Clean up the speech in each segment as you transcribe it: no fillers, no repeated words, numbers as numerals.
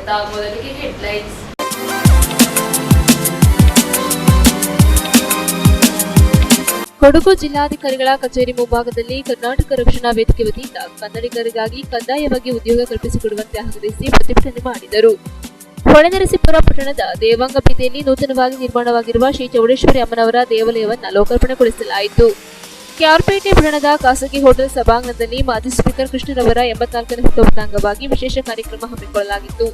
ಸ್ವಾಗತ. ಮೊದಲಿಗೆ ಹೆಡ್ಲೈನ್ಸ್. ಕೊಡಗು ಜಿಲ್ಲಾಧಿಕಾರಿಗಳ ಕಚೇರಿ ಮುಂಭಾಗದಲ್ಲಿ ಕರ್ನಾಟಕ ರಕ್ಷಣಾ ವೇದಿಕೆ ವತಿಯಿಂದ ಕನ್ನಡಿಗರಿಗಾಗಿ ಕಡ್ಡಾಯವಾಗಿ ಉದ್ಯೋಗ ಕಲ್ಪಿಸಿಕೊಡುವಂತೆ ಆಗ್ರಹಿಸಿ ಪ್ರತಿಭಟನೆ ಮಾಡಿದರು. ಹೊಳೆನರಸೀಪುರ ಪಟ್ಟಣದ ದೇವಾಂಗ ಬೀದಿಯಲ್ಲಿ ನೂತನವಾಗಿ ನಿರ್ಮಾಣವಾಗಿರುವ ಶ್ರೀ ಚೌಡೇಶ್ವರಿ ಅಮ್ಮನವರ ದೇವಾಲಯವನ್ನು ಲೋಕಾರ್ಪಣೆಗೊಳಿಸಲಾಯಿತು. ಕ್ಯಾರ್ಪೇಟೆ ಪಟ್ಟಣದ ಖಾಸಗಿ ಹೋಟೆಲ್ ಸಭಾಂಗಣದಲ್ಲಿ ಮಾಜಿ ಸ್ಪೀಕರ್ ಕೃಷ್ಣರವರ 84ನೇ ಹುಟ್ಟುಹಬ್ಬದ ಅಂಗವಾಗಿ ವಿಶೇಷ ಕಾರ್ಯಕ್ರಮ ಹಮ್ಮಿಕೊಳ್ಳಲಾಗಿತ್ತು.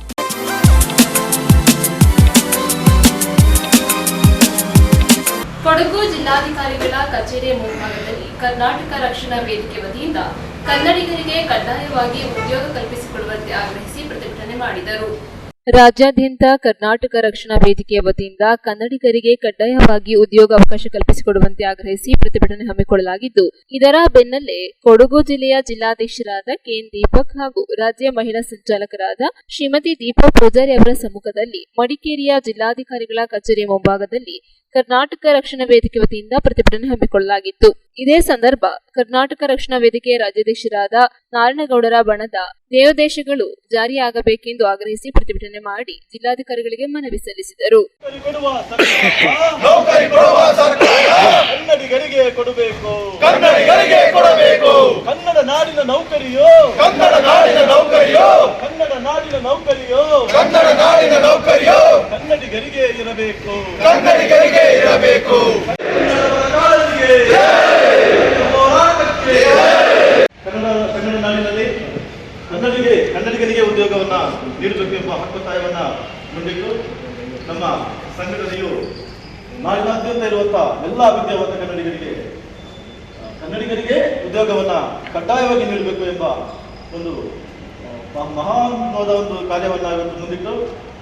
ಕೊಡಗು ಜಿಲ್ಲಾಧಿಕಾರಿಗಳ ಕಚೇರಿಯ ಮುಂಭಾಗದಲ್ಲಿ ಕರ್ನಾಟಕ ರಕ್ಷಣಾ ವೇದಿಕೆ ವತಿಯಿಂದ ಕನ್ನಡಿಗರಿಗೆ ಕಡ್ಡಾಯವಾಗಿ ಉದ್ಯೋಗ ಕಲ್ಪಿಸಿಕೊಡುವಂತೆ ಆಗ್ರಹಿಸಿ ಪ್ರತಿಭಟನೆ ಮಾಡಿದರು. ರಾಜ್ಯಾದ್ಯಂತ ಕರ್ನಾಟಕ ರಕ್ಷಣಾ ವೇದಿಕೆಯ ವತಿಯಿಂದ ಕನ್ನಡಿಗರಿಗೆ ಕಡ್ಡಾಯವಾಗಿ ಉದ್ಯೋಗ ಅವಕಾಶ ಕಲ್ಪಿಸಿಕೊಡುವಂತೆ ಆಗ್ರಹಿಸಿ ಪ್ರತಿಭಟನೆ ಹಮ್ಮಿಕೊಳ್ಳಲಾಗಿದ್ದು, ಇದರ ಬೆನ್ನಲ್ಲೇ ಕೊಡಗು ಜಿಲ್ಲೆಯ ಜಿಲ್ಲಾಧ್ಯಕ್ಷರಾದ ಕೆಎನ್ ದೀಪಕ್ ಹಾಗೂ ರಾಜ್ಯ ಮಹಿಳಾ ಸಂಚಾಲಕರಾದ ಶ್ರೀಮತಿ ದೀಪಾ ಪೂಜಾರಿ ಅವರ ಸಮ್ಮುಖದಲ್ಲಿ ಮಡಿಕೇರಿಯ ಜಿಲ್ಲಾಧಿಕಾರಿಗಳ ಕಚೇರಿಯ ಮುಂಭಾಗದಲ್ಲಿ ಕರ್ನಾಟಕ ರಕ್ಷಣಾ ವೇದಿಕೆ ವತಿಯಿಂದ ಪ್ರತಿಭಟನೆ ಹಮ್ಮಿಕೊಳ್ಳಲಾಗಿತ್ತು. ಇದೇ ಸಂದರ್ಭ ಕರ್ನಾಟಕ ರಕ್ಷಣಾ ವೇದಿಕೆಯ ರಾಜ್ಯಾಧ್ಯಕ್ಷರಾದ ನಾರಾಯಣಗೌಡರ ಬಣದ ದೇವದೇಶಗಳು ಜಾರಿಯಾಗಬೇಕೆಂದು ಆಗ್ರಹಿಸಿ ಪ್ರತಿಭಟನೆ ಮಾಡಿ ಜಿಲ್ಲಾಧಿಕಾರಿಗಳಿಗೆ ಮನವಿ ಸಲ್ಲಿಸಿದರು. ಕನ್ನಡಿಗರಿಗೆ ಕೊಡಬೇಕು, ಕನ್ನಡ ನಾಡಿನ ನೌಕರಿಯೋ, ಕನ್ನಡ ನಾಡಿನ ನೌಕರಿಯೋ ಕನ್ನಡಿಗರಿಗೆ ಇರಬೇಕು. ಕನ್ನಡ ನಾಡಿನಲ್ಲಿ ಕನ್ನಡಿಗರಿಗೆ ಉದ್ಯೋಗವನ್ನ ನೀಡಬೇಕು ಎಂಬ ಹಕ್ಕೊತ್ತಾಯವನ್ನ ಮುಂದಿಟ್ಟು ನಮ್ಮ ಸಂಘಟನೆಯು ನಾಡಿನಾದ್ಯಂತ ಇರುವಂತಹ ಎಲ್ಲಾ ವಿದ್ಯಾವಂತ ಕನ್ನಡಿಗರಿಗೆ ಉದ್ಯೋಗವನ್ನ ಕಡ್ಡಾಯವಾಗಿ ನೀಡಬೇಕು ಎಂಬ ಒಂದು ಮಹಾನ್ವಾದ ಒಂದು ಕಾರ್ಯವನ್ನ ಇವತ್ತು ಮುಂದಿಟ್ಟು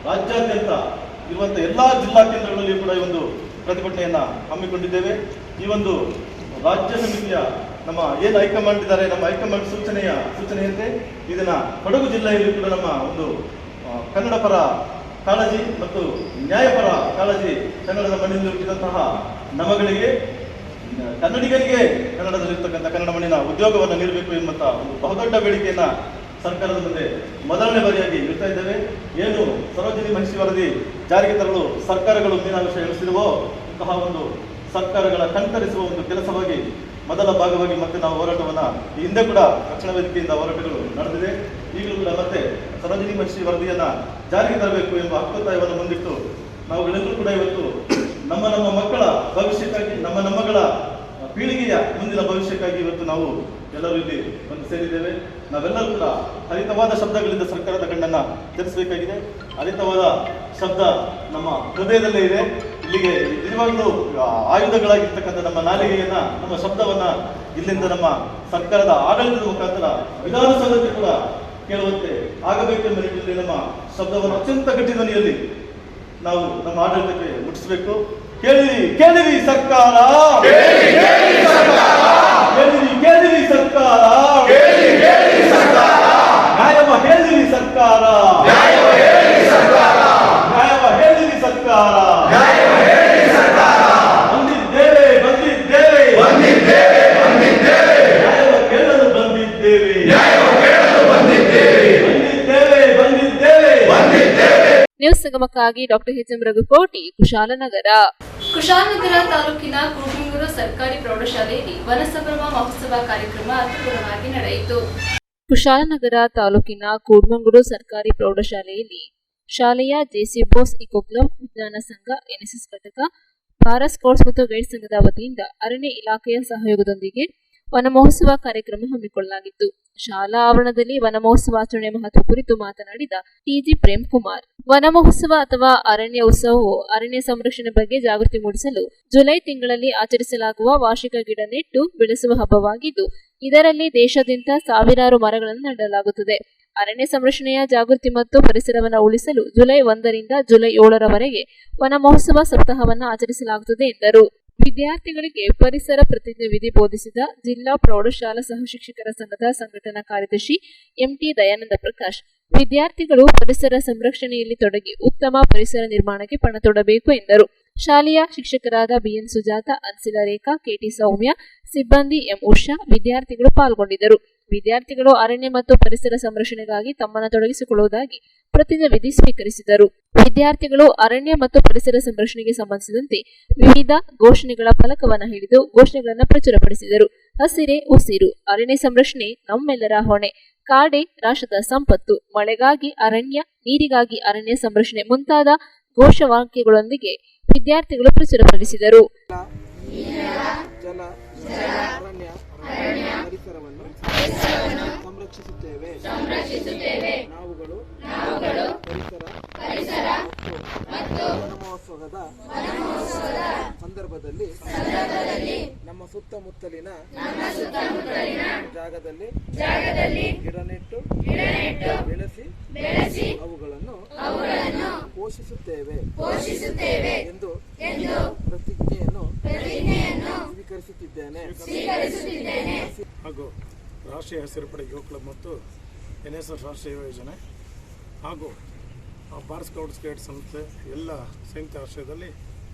ರಾಜ್ಯಾದ್ಯಂತ ಇರುವಂತಹ ಎಲ್ಲಾ ಜಿಲ್ಲಾ ಕೇಂದ್ರಗಳಲ್ಲಿ ಕೂಡ ಈ ಒಂದು ಪ್ರತಿಭಟನೆಯನ್ನ ಹಮ್ಮಿಕೊಂಡಿದ್ದೇವೆ. ಈ ಒಂದು ರಾಜ್ಯ ಸಮಿತಿಯ ನಮ್ಮ ಏನು ಹೈಕಮಾಂಡ್ ಇದ್ದಾರೆ, ನಮ್ಮ ಹೈಕಮಾಂಡ್ ಸೂಚನೆಯಂತೆ ಇದನ್ನ ಕೊಡಗು ಜಿಲ್ಲೆಯಲ್ಲಿ ಕೂಡ ನಮ್ಮ ಒಂದು ಕನ್ನಡ ಪರ ಕಾಳಜಿ ಮತ್ತು ನ್ಯಾಯಪರ ಕಾಳಜಿ, ಕನ್ನಡದ ಮಣ್ಣಿನಲ್ಲಿ ಹುಟ್ಟಿದಂತಹ ನಮಗಳಿಗೆ ಕನ್ನಡಿಗರಿಗೆ ಕನ್ನಡದಲ್ಲಿರ್ತಕ್ಕಂಥ ಕನ್ನಡ ಮಣ್ಣಿನ ಉದ್ಯೋಗವನ್ನು ನೀಡಬೇಕು ಎಂಬಂತ ಒಂದು ಬಹುದೊಡ್ಡ ಬೇಡಿಕೆಯನ್ನ ಸರ್ಕಾರದ ಮುಂದೆ ಮೊದಲನೇ ಬಾರಿಯಾಗಿ ಇಡ್ತಾ ಇದ್ದೇವೆ. ಏನು ಸರೋಜಿನಿ ಮಹಿಷಿ ವರದಿ ಜಾರಿಗೆ ತರಲು ಸರ್ಕಾರಗಳು ಮೀನಾಂಶ ಎಣಿಸಿರುವೋ ಇಂತಹ ಒಂದು ಸರ್ಕಾರಗಳ ಕಣ್ತರಿಸುವ ಒಂದು ಕೆಲಸವಾಗಿ ಮೊದಲ ಭಾಗವಾಗಿ ಮತ್ತೆ ನಾವು ಹೋರಾಟವನ್ನ ಹಿಂದೆ ಕೂಡ ರಕ್ಷಣಾ ವೇದಿಕೆಯಿಂದ ಹೋರಾಟಗಳು ನಡೆದಿದೆ. ಈಗಲೂ ಕೂಡ ಮತ್ತೆ ಸರೋಜಿನಿ ಮಹಿಷಿ ವರದಿಯನ್ನ ಜಾರಿಗೆ ತರಬೇಕು ಎಂಬ ಹಕ್ಕೊತ್ತಾಯವನ್ನು ಮುಂದಿಟ್ಟು ನಾವುಗಳೆಲ್ಲರೂ ಕೂಡ ಇವತ್ತು ನಮ್ಮ ಮಕ್ಕಳ ಭವಿಷ್ಯಕ್ಕಾಗಿ, ನಮ್ಮಗಳ ಪೀಳಿಗೆಯ ಮುಂದಿನ ಭವಿಷ್ಯಕ್ಕಾಗಿ ಇವತ್ತು ನಾವು ಎಲ್ಲರೂ ಇಲ್ಲಿ ಬಂದು ಸೇರಿದ್ದೇವೆ. ನಾವೆಲ್ಲರೂ ಕೂಡ ಹರಿತವಾದ ಶಬ್ದಗಳಿಂದ ಸರ್ಕಾರದ ಕಣ್ಣನ್ನ ತೆರೆಸಬೇಕಾಗಿದೆ. ಹರಿತವಾದ ಶಬ್ದ ನಮ್ಮ ಹೃದಯದಲ್ಲೇ ಇದೆ. ಇಲ್ಲಿಗೆ ನಿಜವಾಗ್ಲೂ ಆಯುಧಗಳಾಗಿರ್ತಕ್ಕಂಥ ನಮ್ಮ ನಾಲಿಗೆಯನ್ನ, ನಮ್ಮ ಶಬ್ದವನ್ನ ಇಲ್ಲಿಂದ ನಮ್ಮ ಸರ್ಕಾರದ ಆಡಳಿತದ ಮುಖಾಂತರ ವಿಧಾನಸೌಧಕ್ಕೆ ಕೂಡ ಕೇಳುವಂತೆ ಆಗಬೇಕೆಂಬ ನಿಟ್ಟಿನಲ್ಲಿ ನಮ್ಮ ಶಬ್ದವನ್ನು ಅತ್ಯಂತ ಗಟ್ಟಿ ಧ್ವನಿಯಲ್ಲಿ ನಾವು ನಮ್ಮ ಆಡಳಿತಕ್ಕೆ ಮುಟ್ಟಿಸಬೇಕು. ಕೇಳಿರಿ ಸರ್ಕಾರ, ಕೇಳಿರಿ ಸರ್ಕಾರ, ನ್ಯಾಯವ ಹೇಳಿರಿ ಸರ್ಕಾರ, ನ್ಯಾಯವ ಹೇಳಿರಿ ಸರ್ಕಾರ. ನ್ಯಾಯವ ಕೇಳಲು ಬಂದಿದ್ದೇವೆ. ನ್ಯೂಸ್ ಸಂಗಮಕ್ಕಾಗಿ doctor H M Raghukoti, Kushalnagar ತಾಲೂಕಿನ ಕೂಡ್ಮಂಗೂರು ಸರ್ಕಾರಿ ಪ್ರೌಢಶಾಲೆಯಲ್ಲಿ ವನಸಂಭ್ರಮ ಮಹೋತ್ಸವ ಕಾರ್ಯಕ್ರಮ ಅರ್ಥಪೂರ್ಣವಾಗಿ ನಡೆಯಿತು. ಕುಶಾಲನಗರ ತಾಲೂಕಿನ ಕೂಡ್ಮಂಗೂರು ಸರ್ಕಾರಿ ಪ್ರೌಢಶಾಲೆಯಲ್ಲಿ ಶಾಲೆಯ ಜೆಸಿ ಬೋಸ್ ಇಕೋ ಕ್ಲಬ್, ವಿಜ್ಞಾನ ಸಂಘ, ಎನ್ಎಸ್ಎಸ್ ಘಟಕ, ಭಾರತ್ ಸ್ಕೌಟ್ಸ್ ಮತ್ತು ಗೈಡ್ಸ್ ಸಂಘದ ವತಿಯಿಂದ ಅರಣ್ಯ ಇಲಾಖೆಯ ಸಹಯೋಗದೊಂದಿಗೆ ವನ ಮಹೋತ್ಸವ ಕಾರ್ಯಕ್ರಮ ಹಮ್ಮಿಕೊಳ್ಳಲಾಗಿತ್ತು. ಶಾಲಾ ಆವರಣದಲ್ಲಿ ವನ ಮಹೋತ್ಸವಾಚರಣೆ ಮಹತ್ವ ಕುರಿತು ಮಾತನಾಡಿದ ಟಿಜಿ ಪ್ರೇಮ್ ಕುಮಾರ್, ವನ ಮಹೋತ್ಸವ ಅಥವಾ ಅರಣ್ಯ ಉತ್ಸವವು ಅರಣ್ಯ ಸಂರಕ್ಷಣೆ ಬಗ್ಗೆ ಜಾಗೃತಿ ಮೂಡಿಸಲು ಜುಲೈ ತಿಂಗಳಲ್ಲಿ ಆಚರಿಸಲಾಗುವ ವಾರ್ಷಿಕ ಗಿಡ ನೆಟ್ಟು ಬೆಳೆಸುವ ಹಬ್ಬವಾಗಿದ್ದು, ಇದರಲ್ಲಿ ದೇಶಾದ್ಯಂತ ಸಾವಿರಾರು ಮರಗಳನ್ನು ನೆಡಲಾಗುತ್ತದೆ. ಅರಣ್ಯ ಸಂರಕ್ಷಣೆಯ ಜಾಗೃತಿ ಮತ್ತು ಪರಿಸರವನ್ನು ಉಳಿಸಲು ಜುಲೈ 1ರಿಂದ ಜುಲೈ 7ರವರೆಗೆ ವನ ಮಹೋತ್ಸವ ಸಪ್ತಾಹವನ್ನು ಆಚರಿಸಲಾಗುತ್ತದೆ ಎಂದರು. ವಿದ್ಯಾರ್ಥಿಗಳಿಗೆ ಪರಿಸರ ಪ್ರತಿಜ್ಞೆ ವಿಧಿ ಬೋಧಿಸಿದ ಜಿಲ್ಲಾ ಪ್ರೌಢಶಾಲಾ ಸಹಶಿಕ್ಷಕರ ಸಂಘದ ಸಂಘಟನಾ ಕಾರ್ಯದರ್ಶಿ ಎಂಟಿ ದಯಾನಂದ ಪ್ರಕಾಶ್, ವಿದ್ಯಾರ್ಥಿಗಳು ಪರಿಸರ ಸಂರಕ್ಷಣೆಯಲ್ಲಿ ತೊಡಗಿ ಉತ್ತಮ ಪರಿಸರ ನಿರ್ಮಾಣಕ್ಕೆ ಪಣ ತೊಡಬೇಕು ಎಂದರು. ಶಾಲೆಯ ಶಿಕ್ಷಕರಾದ ಬಿಎನ್ ಸುಜಾತ, ಅನ್ಸಿಲಾ ರೇಖಾ, ಕೆಟಿ ಸೌಮ್ಯ, ಸಿಬ್ಬಂದಿ ಎಂ ಉಷಾ, ವಿದ್ಯಾರ್ಥಿಗಳು ಪಾಲ್ಗೊಂಡಿದ್ದರು. ವಿದ್ಯಾರ್ಥಿಗಳು ಅರಣ್ಯ ಮತ್ತು ಪರಿಸರ ಸಂರಕ್ಷಣೆಗಾಗಿ ತಮ್ಮನ್ನು ತೊಡಗಿಸಿಕೊಳ್ಳುವುದಾಗಿ ಪ್ರತಿಜ್ಞಾವಿಧಿ ಸ್ವೀಕರಿಸಿದರು. ವಿದ್ಯಾರ್ಥಿಗಳು ಅರಣ್ಯ ಮತ್ತು ಪರಿಸರ ಸಂರಕ್ಷಣೆಗೆ ಸಂಬಂಧಿಸಿದಂತೆ ವಿವಿಧ ಘೋಷಣೆಗಳ ಫಲಕವನ್ನು ಹಿಡಿದು ಘೋಷಣೆಗಳನ್ನು ಪ್ರಚುರಪಡಿಸಿದರು. ಹಸಿರೇ ಉಸಿರು, ಅರಣ್ಯ ಸಂರಕ್ಷಣೆ ನಮ್ಮೆಲ್ಲರ ಹೊಣೆ, ಕಾಡೆ ರಾಷ್ಟ್ರದ ಸಂಪತ್ತು, ಮಳೆಗಾಗಿ ಅರಣ್ಯ, ನೀರಿಗಾಗಿ ಅರಣ್ಯ ಸಂರಕ್ಷಣೆ ಮುಂತಾದ ಘೋಷವಾಕ್ಯಗಳೊಂದಿಗೆ ವಿದ್ಯಾರ್ಥಿಗಳು ಪ್ರಚುರಪಡಿಸಿದರು. ಜಲ ಅರಣ್ಯ ಪರಿಸರವನ್ನು ಸಂರಕ್ಷಿಸುತ್ತೇವೆ. ನಾವುಗಳು ಪರಿಸರ ಮತ್ತು ವನ ಮಹೋತ್ಸವದ ಸಂದರ್ಭದಲ್ಲಿ ನಮ್ಮ ಸುತ್ತಮುತ್ತಲಿನ ಜಾಗದಲ್ಲಿ ಗಿಡ ನೆಟ್ಟು ಬೆಳೆಸಿ ಅವುಗಳನ್ನು ಪೋಷಿಸುತ್ತೇವೆ ಎಂದು ಪ್ರತಿಜ್ಞೆಯನ್ನು ಸ್ವೀಕರಿಸುತ್ತಿದ್ದೇನೆ. ಹಾಗೂ ರಾಷ್ಟ್ರೀಯ ಹಸಿರು ಪಡೆ ಯುವ ಕ್ಲಬ್ ಮತ್ತು NSS ರಾಷ್ಟ್ರೀಯ ಯೋಜನೆ ಹಾಗೂ ಭಾರತ್ ಸ್ಕೌಟ್ಸ್ ಗೈಡ್ ಸಂಸ್ಥೆ ಎಲ್ಲ ಸಂಯುಕ್ತ ಆಶ್ರಯದಲ್ಲಿ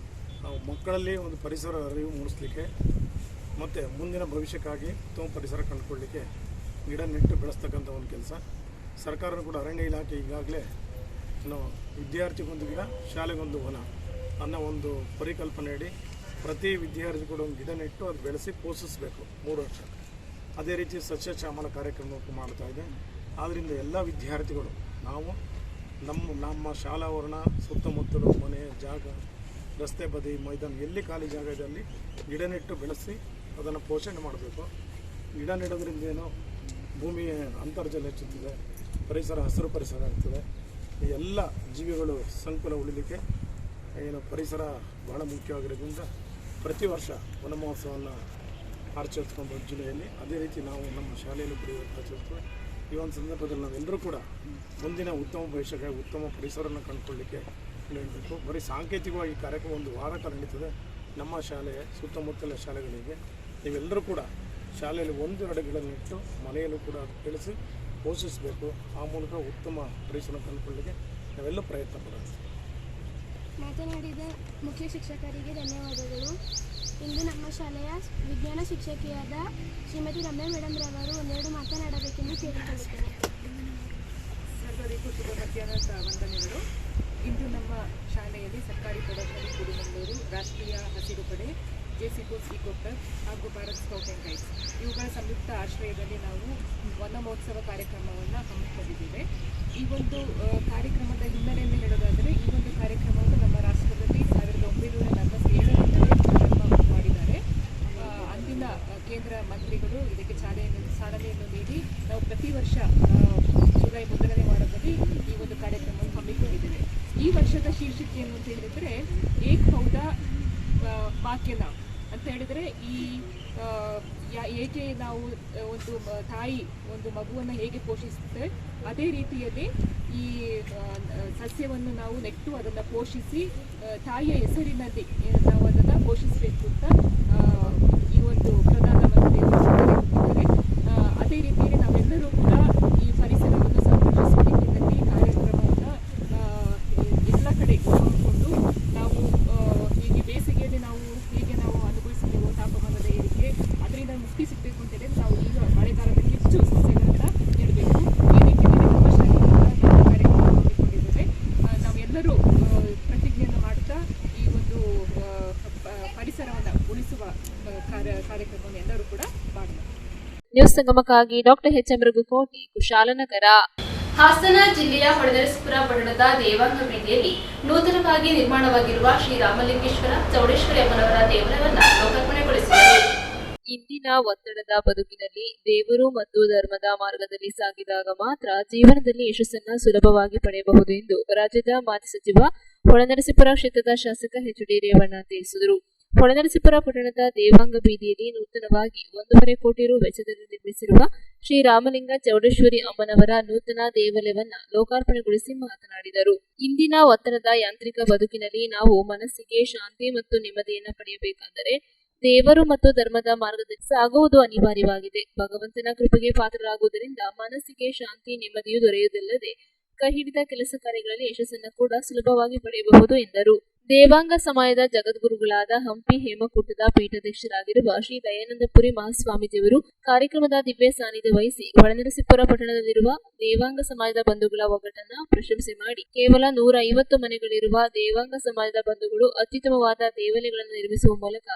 ನಾವು ಮಕ್ಕಳಲ್ಲಿ ಒಂದು ಪರಿಸರ ಅರಿವು ಮೂಡಿಸಲಿಕ್ಕೆ ಮತ್ತು ಮುಂದಿನ ಭವಿಷ್ಯಕ್ಕಾಗಿ ಉತ್ತಮ ಪರಿಸರ ಕಂಡುಕೊಳ್ಳಲಿಕ್ಕೆ ಗಿಡ ನೆಟ್ಟು ಬೆಳೆಸ್ತಕ್ಕಂಥ ಒಂದು ಕೆಲಸ. ಸರ್ಕಾರ ಕೂಡ ಅರಣ್ಯ ಇಲಾಖೆ ಈಗಾಗಲೇ ನಾವು ವಿದ್ಯಾರ್ಥಿಗೊಂದು ಗಿಡ ಶಾಲೆಗೊಂದು ವನ ಅನ್ನೋ ಒಂದು ಪರಿಕಲ್ಪನೆಯಡಿ ಪ್ರತಿ ವಿದ್ಯಾರ್ಥಿ ಕೂಡ ಒಂದು ಗಿಡ ನೆಟ್ಟು ಅದು ಬೆಳೆಸಿ ಪೋಷಿಸಬೇಕು 3 ವರ್ಷ. ಅದೇ ರೀತಿ ಸಸ್ಯ ಶ್ಯಾಮಲ ಕಾರ್ಯಕ್ರಮಕ್ಕೂ ಮಾಡ್ತಾ ಇದೆ. ಆದ್ದರಿಂದ ಎಲ್ಲ ವಿದ್ಯಾರ್ಥಿಗಳು ನಾವು ನಮ್ಮ ಶಾಲಾವರಣ ಸುತ್ತಮುತ್ತಲು ಮನೆ ಜಾಗ ರಸ್ತೆ ಬದಿ ಮೈದಾನ ಎಲ್ಲಿ ಖಾಲಿ ಜಾಗ ಇದೆ ಅಲ್ಲಿ ಗಿಡ ನೆಟ್ಟು ಬೆಳೆಸಿ ಅದನ್ನು ಪೋಷಣೆ ಮಾಡಬೇಕು. ಗಿಡ ನೆಡೋದ್ರಿಂದ ಏನೋ ಭೂಮಿಯ ಅಂತರ್ಜಲ ಹೆಚ್ಚುತ್ತದೆ, ಪರಿಸರ ಹಸಿರು ಪರಿಸರ ಆಗ್ತದೆ. ಈ ಎಲ್ಲ ಜೀವಿಗಳು ಸಂಕುಲ ಉಳಿಲಿಕ್ಕೆ ಏನು ಪರಿಸರ ಬಹಳ ಮುಖ್ಯವಾಗಿರೋದ್ರಿಂದ ಪ್ರತಿ ವರ್ಷ ವನ ಮಹೋತ್ಸವವನ್ನು ಆಚರಿಸ್ಕೊಂಡು ಜಿಲ್ಲೆಯಲ್ಲಿ ಅದೇ ರೀತಿ ನಾವು ನಮ್ಮ ಶಾಲೆಯಲ್ಲಿ ಕೂಡ ಆಚರಿಸ್ತೇವೆ. ಈ ಒಂದು ಸಂದರ್ಭದಲ್ಲಿ ನಾವೆಲ್ಲರೂ ಕೂಡ ಮುಂದಿನ ಉತ್ತಮ ಭವಿಷ್ಯಕ್ಕಾಗಿ ಉತ್ತಮ ಪರಿಸರವನ್ನು ಕಂಡುಕೊಳ್ಳಲಿಕ್ಕೆ ನೀಡಬೇಕು. ಬರೀ ಸಾಂಕೇತಿಕವಾಗಿ ಈ ಕಾರ್ಯಕ್ರಮ ಒಂದು ವಾರ ಕಾಲ ನಡೀತದೆ. ನಮ್ಮ ಶಾಲೆಯ ಸುತ್ತಮುತ್ತಲ ಶಾಲೆಗಳಿಗೆ ನೀವೆಲ್ಲರೂ ಕೂಡ ಶಾಲೆಯಲ್ಲಿ 1-2 ಗಿಡ ನೆಟ್ಟು ಮನೆಯಲ್ಲೂ ಕೂಡ ಬೆಳೆಸಿ ಪೋಷಿಸಬೇಕು. ಆ ಮೂಲಕ ಉತ್ತಮ ಪರಿಸರ ಕಂಡುಕೊಳ್ಳಲಿಕ್ಕೆ ನಾವೆಲ್ಲ ಪ್ರಯತ್ನ ಪಡೋಣ. ಮಾತನಾಡಿದ ಮುಖ್ಯ ಶಿಕ್ಷಕರಿಗೆ ಧನ್ಯವಾದಗಳು. ಇಂದು ನಮ್ಮ ಶಾಲೆಯ ವಿಜ್ಞಾನ ಶಿಕ್ಷಕಿಯಾದ ಶ್ರೀಮತಿ ರಮ್ಯಾ ಮೇಡಮ್ ರವರು ಒಂದೆರಡು ಮಾತನಾಡಬೇಕೆಂದು ಕೇಳಿಕೊಳ್ಳುತ್ತೇನೆ. ಸರ್ವರಿಗೂ ಶುಭ ಮಧ್ಯಾಹ್ನದ ವಂದನೆಗಳು. ಇಂದು ನಮ್ಮ ಶಾಲೆಯಲ್ಲಿ ಸರ್ಕಾರಿ ಪ್ರೌಢಶಾಲೆ ಕುಡುಮಂಗಳೂರು, ರಾಷ್ಟ್ರೀಯ ಹಸಿರು ಪಡೆ, JC ಕೋರ್ಸ್ ಇಕೋ ಕ್ಲಬ್ ಹಾಗೂ ಭಾರತ್ ಸ್ಕೌಟ್ ಆ್ಯಂಡ್ ಗೈಡ್ಸ್ ಇವುಗಳ ಸಂಯುಕ್ತ ಆಶ್ರಯದಲ್ಲಿ ನಾವು ವನ ಮಹೋತ್ಸವ ಕಾರ್ಯಕ್ರಮವನ್ನು ಹಮ್ಮಿಕೊಂಡಿದ್ದೇವೆ. ಈ ಒಂದು ಕಾರ್ಯಕ್ರಮದ ಹಿನ್ನೆಲೆಯನ್ನು ಹೇಳೋದಾದರೆ ಈ ಒಂದು ಕಾರ್ಯಕ್ರಮವನ್ನು ನಮ್ಮ ರಾಷ್ಟ್ರದಲ್ಲಿ 1947ರಿಂದಲೇ ಪ್ರಾರಂಭ ಮಾಡಿದ್ದಾರೆ. ಅಂದಿನ ಕೇಂದ್ರ ಮಂತ್ರಿಗಳು ಇದಕ್ಕೆ ಚಾಲನೆಯನ್ನು ನೀಡಿ ನಾವು ಪ್ರತಿ ವರ್ಷ ಜುಲೈ 1ನೇ ವಾರದಲ್ಲಿ ಈ ಒಂದು ಕಾರ್ಯಕ್ರಮವನ್ನು ಹಮ್ಮಿಕೊಂಡಿದ್ದೇವೆ. ಈ ವರ್ಷದ ಶೀರ್ಷಿಕೆ ಏನು ಅಂತ ಹೇಳಿದರೆ ಏಕ್ ಪೌಧಾ ಬಾಕ್ಯನ ಅಂತ ಹೇಳಿದರೆ ಈ ಹೇಗೆ ನಾವು ಒಂದು ತಾಯಿ ಒಂದು ಮಗುವನ್ನು ಹೇಗೆ ಪೋಷಿಸುತ್ತೆ ಅದೇ ರೀತಿಯಲ್ಲಿ ಈ ಸಸ್ಯವನ್ನು ನಾವು ನೆಟ್ಟು ಅದನ್ನು ಪೋಷಿಸಿ ತಾಯಿಯ ಹೆಸರಿನಲ್ಲಿ ನಾವು ಅದನ್ನು ಪೋಷಿಸಬೇಕು ಅಂತ ಈ ಒಂದು ಪ್ರಧಾನಮಂತ್ರಿಯವರು ಕೊಟ್ಟಿದ್ದಾರೆ. ಅದೇ ರೀತಿಯಲ್ಲಿ ನಾವೆಲ್ಲರೂ ಕೂಡ ಈ ಪರಿಸರವನ್ನು ಸಂರಕ್ಷಿಸುವ ನಿಟ್ಟಿನಲ್ಲಿ ಕಾರ್ಯಕ್ರಮವನ್ನು ಎಲ್ಲ ಕಡೆ ನೋಡಿಕೊಂಡು ನಾವು ಈಗ ಬೇಸಿಗೆಯಲ್ಲಿ ನಾವು ಹೇಗೆ ನಾವು ಅನುಭವಿಸಬೇಕು ತಾಪಮಾನದ ಏರಿಕೆ ಅದರಿಂದ ಮುಕ್ತಿ ಸಿಗಬೇಕು ಅಂತ ಹೇಳಿದ್ರೆ ನಾವು ಈಗ ಮಳೆಗಾಲದಲ್ಲಿ ಹೆಚ್ಚು ಸಸ್ಯಗಳನ್ನು ನೆಡಬೇಕು. ಈ ನಿಟ್ಟಿನಲ್ಲಿ ನಮ್ಮ ಶಾಲೆಯಿಂದ ಕಾರ್ಯಕ್ರಮ ಹಮ್ಮಿಕೊಂಡಿದ್ದೇವೆ. ನಾವೆಲ್ಲರೂ ಪ್ರತಿಜ್ಞೆಯನ್ನು ಮಾಡುತ್ತಾ ಈ ಒಂದು ಪರಿಸರವನ್ನು ಉಳಿಸುವ ಕಾರ್ಯಕ್ರಮವನ್ನು ಎಲ್ಲರೂ ಕೂಡ ಮಾಡೋಣ. ನ್ಯೂಸ್ ಸಂಗಮಕ್ಕಾಗಿ ಡಾಕ್ಟರ್ HM ರಘುಕೋಟಿ, ಕುಶಾಲನಗರ. ಹಾಸನ ಜಿಲ್ಲೆಯ ಹೊಳೆನರಸೀಪುರ ಪಟ್ಟಣದ ದೇವಾಂಗ ಬೀದಿಯಲ್ಲಿ ನೂತನವಾಗಿ ನಿರ್ಮಾಣವಾಗಿರುವ ಶ್ರೀ ರಾಮಲಿಂಗೇಶ್ವರ ಚೌಡೇಶ್ವರಿ ಅಮ್ಮನವರ ದೇವಾಲಯವನ್ನು ಲೋಕಾರ್ಪಣೆಗೊಳಿಸಿದರು. ಇಂದಿನ ಒತ್ತಡದ ಬದುಕಿನಲ್ಲಿ ದೇವರು ಮತ್ತು ಧರ್ಮದ ಮಾರ್ಗದಲ್ಲಿ ಸಾಗಿದಾಗ ಮಾತ್ರ ಜೀವನದಲ್ಲಿ ಯಶಸ್ಸನ್ನು ಸುಲಭವಾಗಿ ಪಡೆಯಬಹುದು ಎಂದು ರಾಜ್ಯದ ಮಾಜಿ ಸಚಿವ ಹೊಳೆನರಸೀಪುರ ಕ್ಷೇತ್ರದ ಶಾಸಕ HD ರೇವಣ್ಣ ತಿಳಿಸಿದರು. ಹೊಳೆನರಸೀಪುರ ಪಟ್ಟಣದ ದೇವಾಂಗ ಬೀದಿಯಲ್ಲಿ ನೂತನವಾಗಿ 1.5 ಕೋಟಿ ರು ವೆಚ್ಚದಲ್ಲಿ ನಿರ್ಮಿಸಿರುವ ಶ್ರೀ ರಾಮಲಿಂಗ ಚೌಡೇಶ್ವರಿ ಅಮ್ಮನವರ ನೂತನ ದೇವಾಲಯವನ್ನು ಲೋಕಾರ್ಪಣೆಗೊಳಿಸಿ ಮಾತನಾಡಿದರು. ಇಂದಿನ ಒತ್ತಡದ ಯಾಂತ್ರಿಕ ಬದುಕಿನಲ್ಲಿ ನಾವು ಮನಸ್ಸಿಗೆ ಶಾಂತಿ ಮತ್ತು ನೆಮ್ಮದಿಯನ್ನು ಪಡೆಯಬೇಕಾದರೆ ದೇವರು ಮತ್ತು ಧರ್ಮದ ಮಾರ್ಗದಲ್ಲಿ ಸಾಗುವುದು ಅನಿವಾರ್ಯವಾಗಿದೆ. ಭಗವಂತನ ಕೃಪೆಗೆ ಪಾತ್ರರಾಗುವುದರಿಂದ ಮನಸ್ಸಿಗೆ ಶಾಂತಿ ನೆಮ್ಮದಿಯು ದೊರೆಯುವುದಲ್ಲದೆ ಕೈ ಹಿಡಿದ ಕೆಲಸ ಕಾರ್ಯಗಳಲ್ಲಿ ಯಶಸ್ಸನ್ನು ಕೂಡ ಸುಲಭವಾಗಿ ಪಡೆಯಬಹುದು ಎಂದರು. ದೇವಾಂಗ ಸಮಯದ ಜಗದ್ಗುರುಗಳಾದ ಹಂಪಿ ಹೇಮಕೂಟದ ಪೀಠಾಧ್ಯಕ್ಷರಾಗಿರುವ ಶ್ರೀ ದಯಾನಂದಪುರಿ ಮಹಾಸ್ವಾಮೀಜಿಯವರು ಕಾರ್ಯಕ್ರಮದ ದಿವ್ಯ ಸಾನ್ನಿಧ್ಯ ವಹಿಸಿ ಹೊಳೆನರಸೀಪುರ ಪಟ್ಟಣದಲ್ಲಿರುವ ದೇವಾಂಗ ಸಮಾಜದ ಬಂಧುಗಳ ಒಗ್ಗಟ್ಟನ್ನ ಪ್ರಶಂಸೆ ಮಾಡಿ ಕೇವಲ 150 ಮನೆಗಳಿರುವ ದೇವಾಂಗ ಸಮಾಜದ ಬಂಧುಗಳು ಅತ್ಯುತ್ತಮವಾದ ದೇವಾಲಯಗಳನ್ನು ನಿರ್ಮಿಸುವ ಮೂಲಕ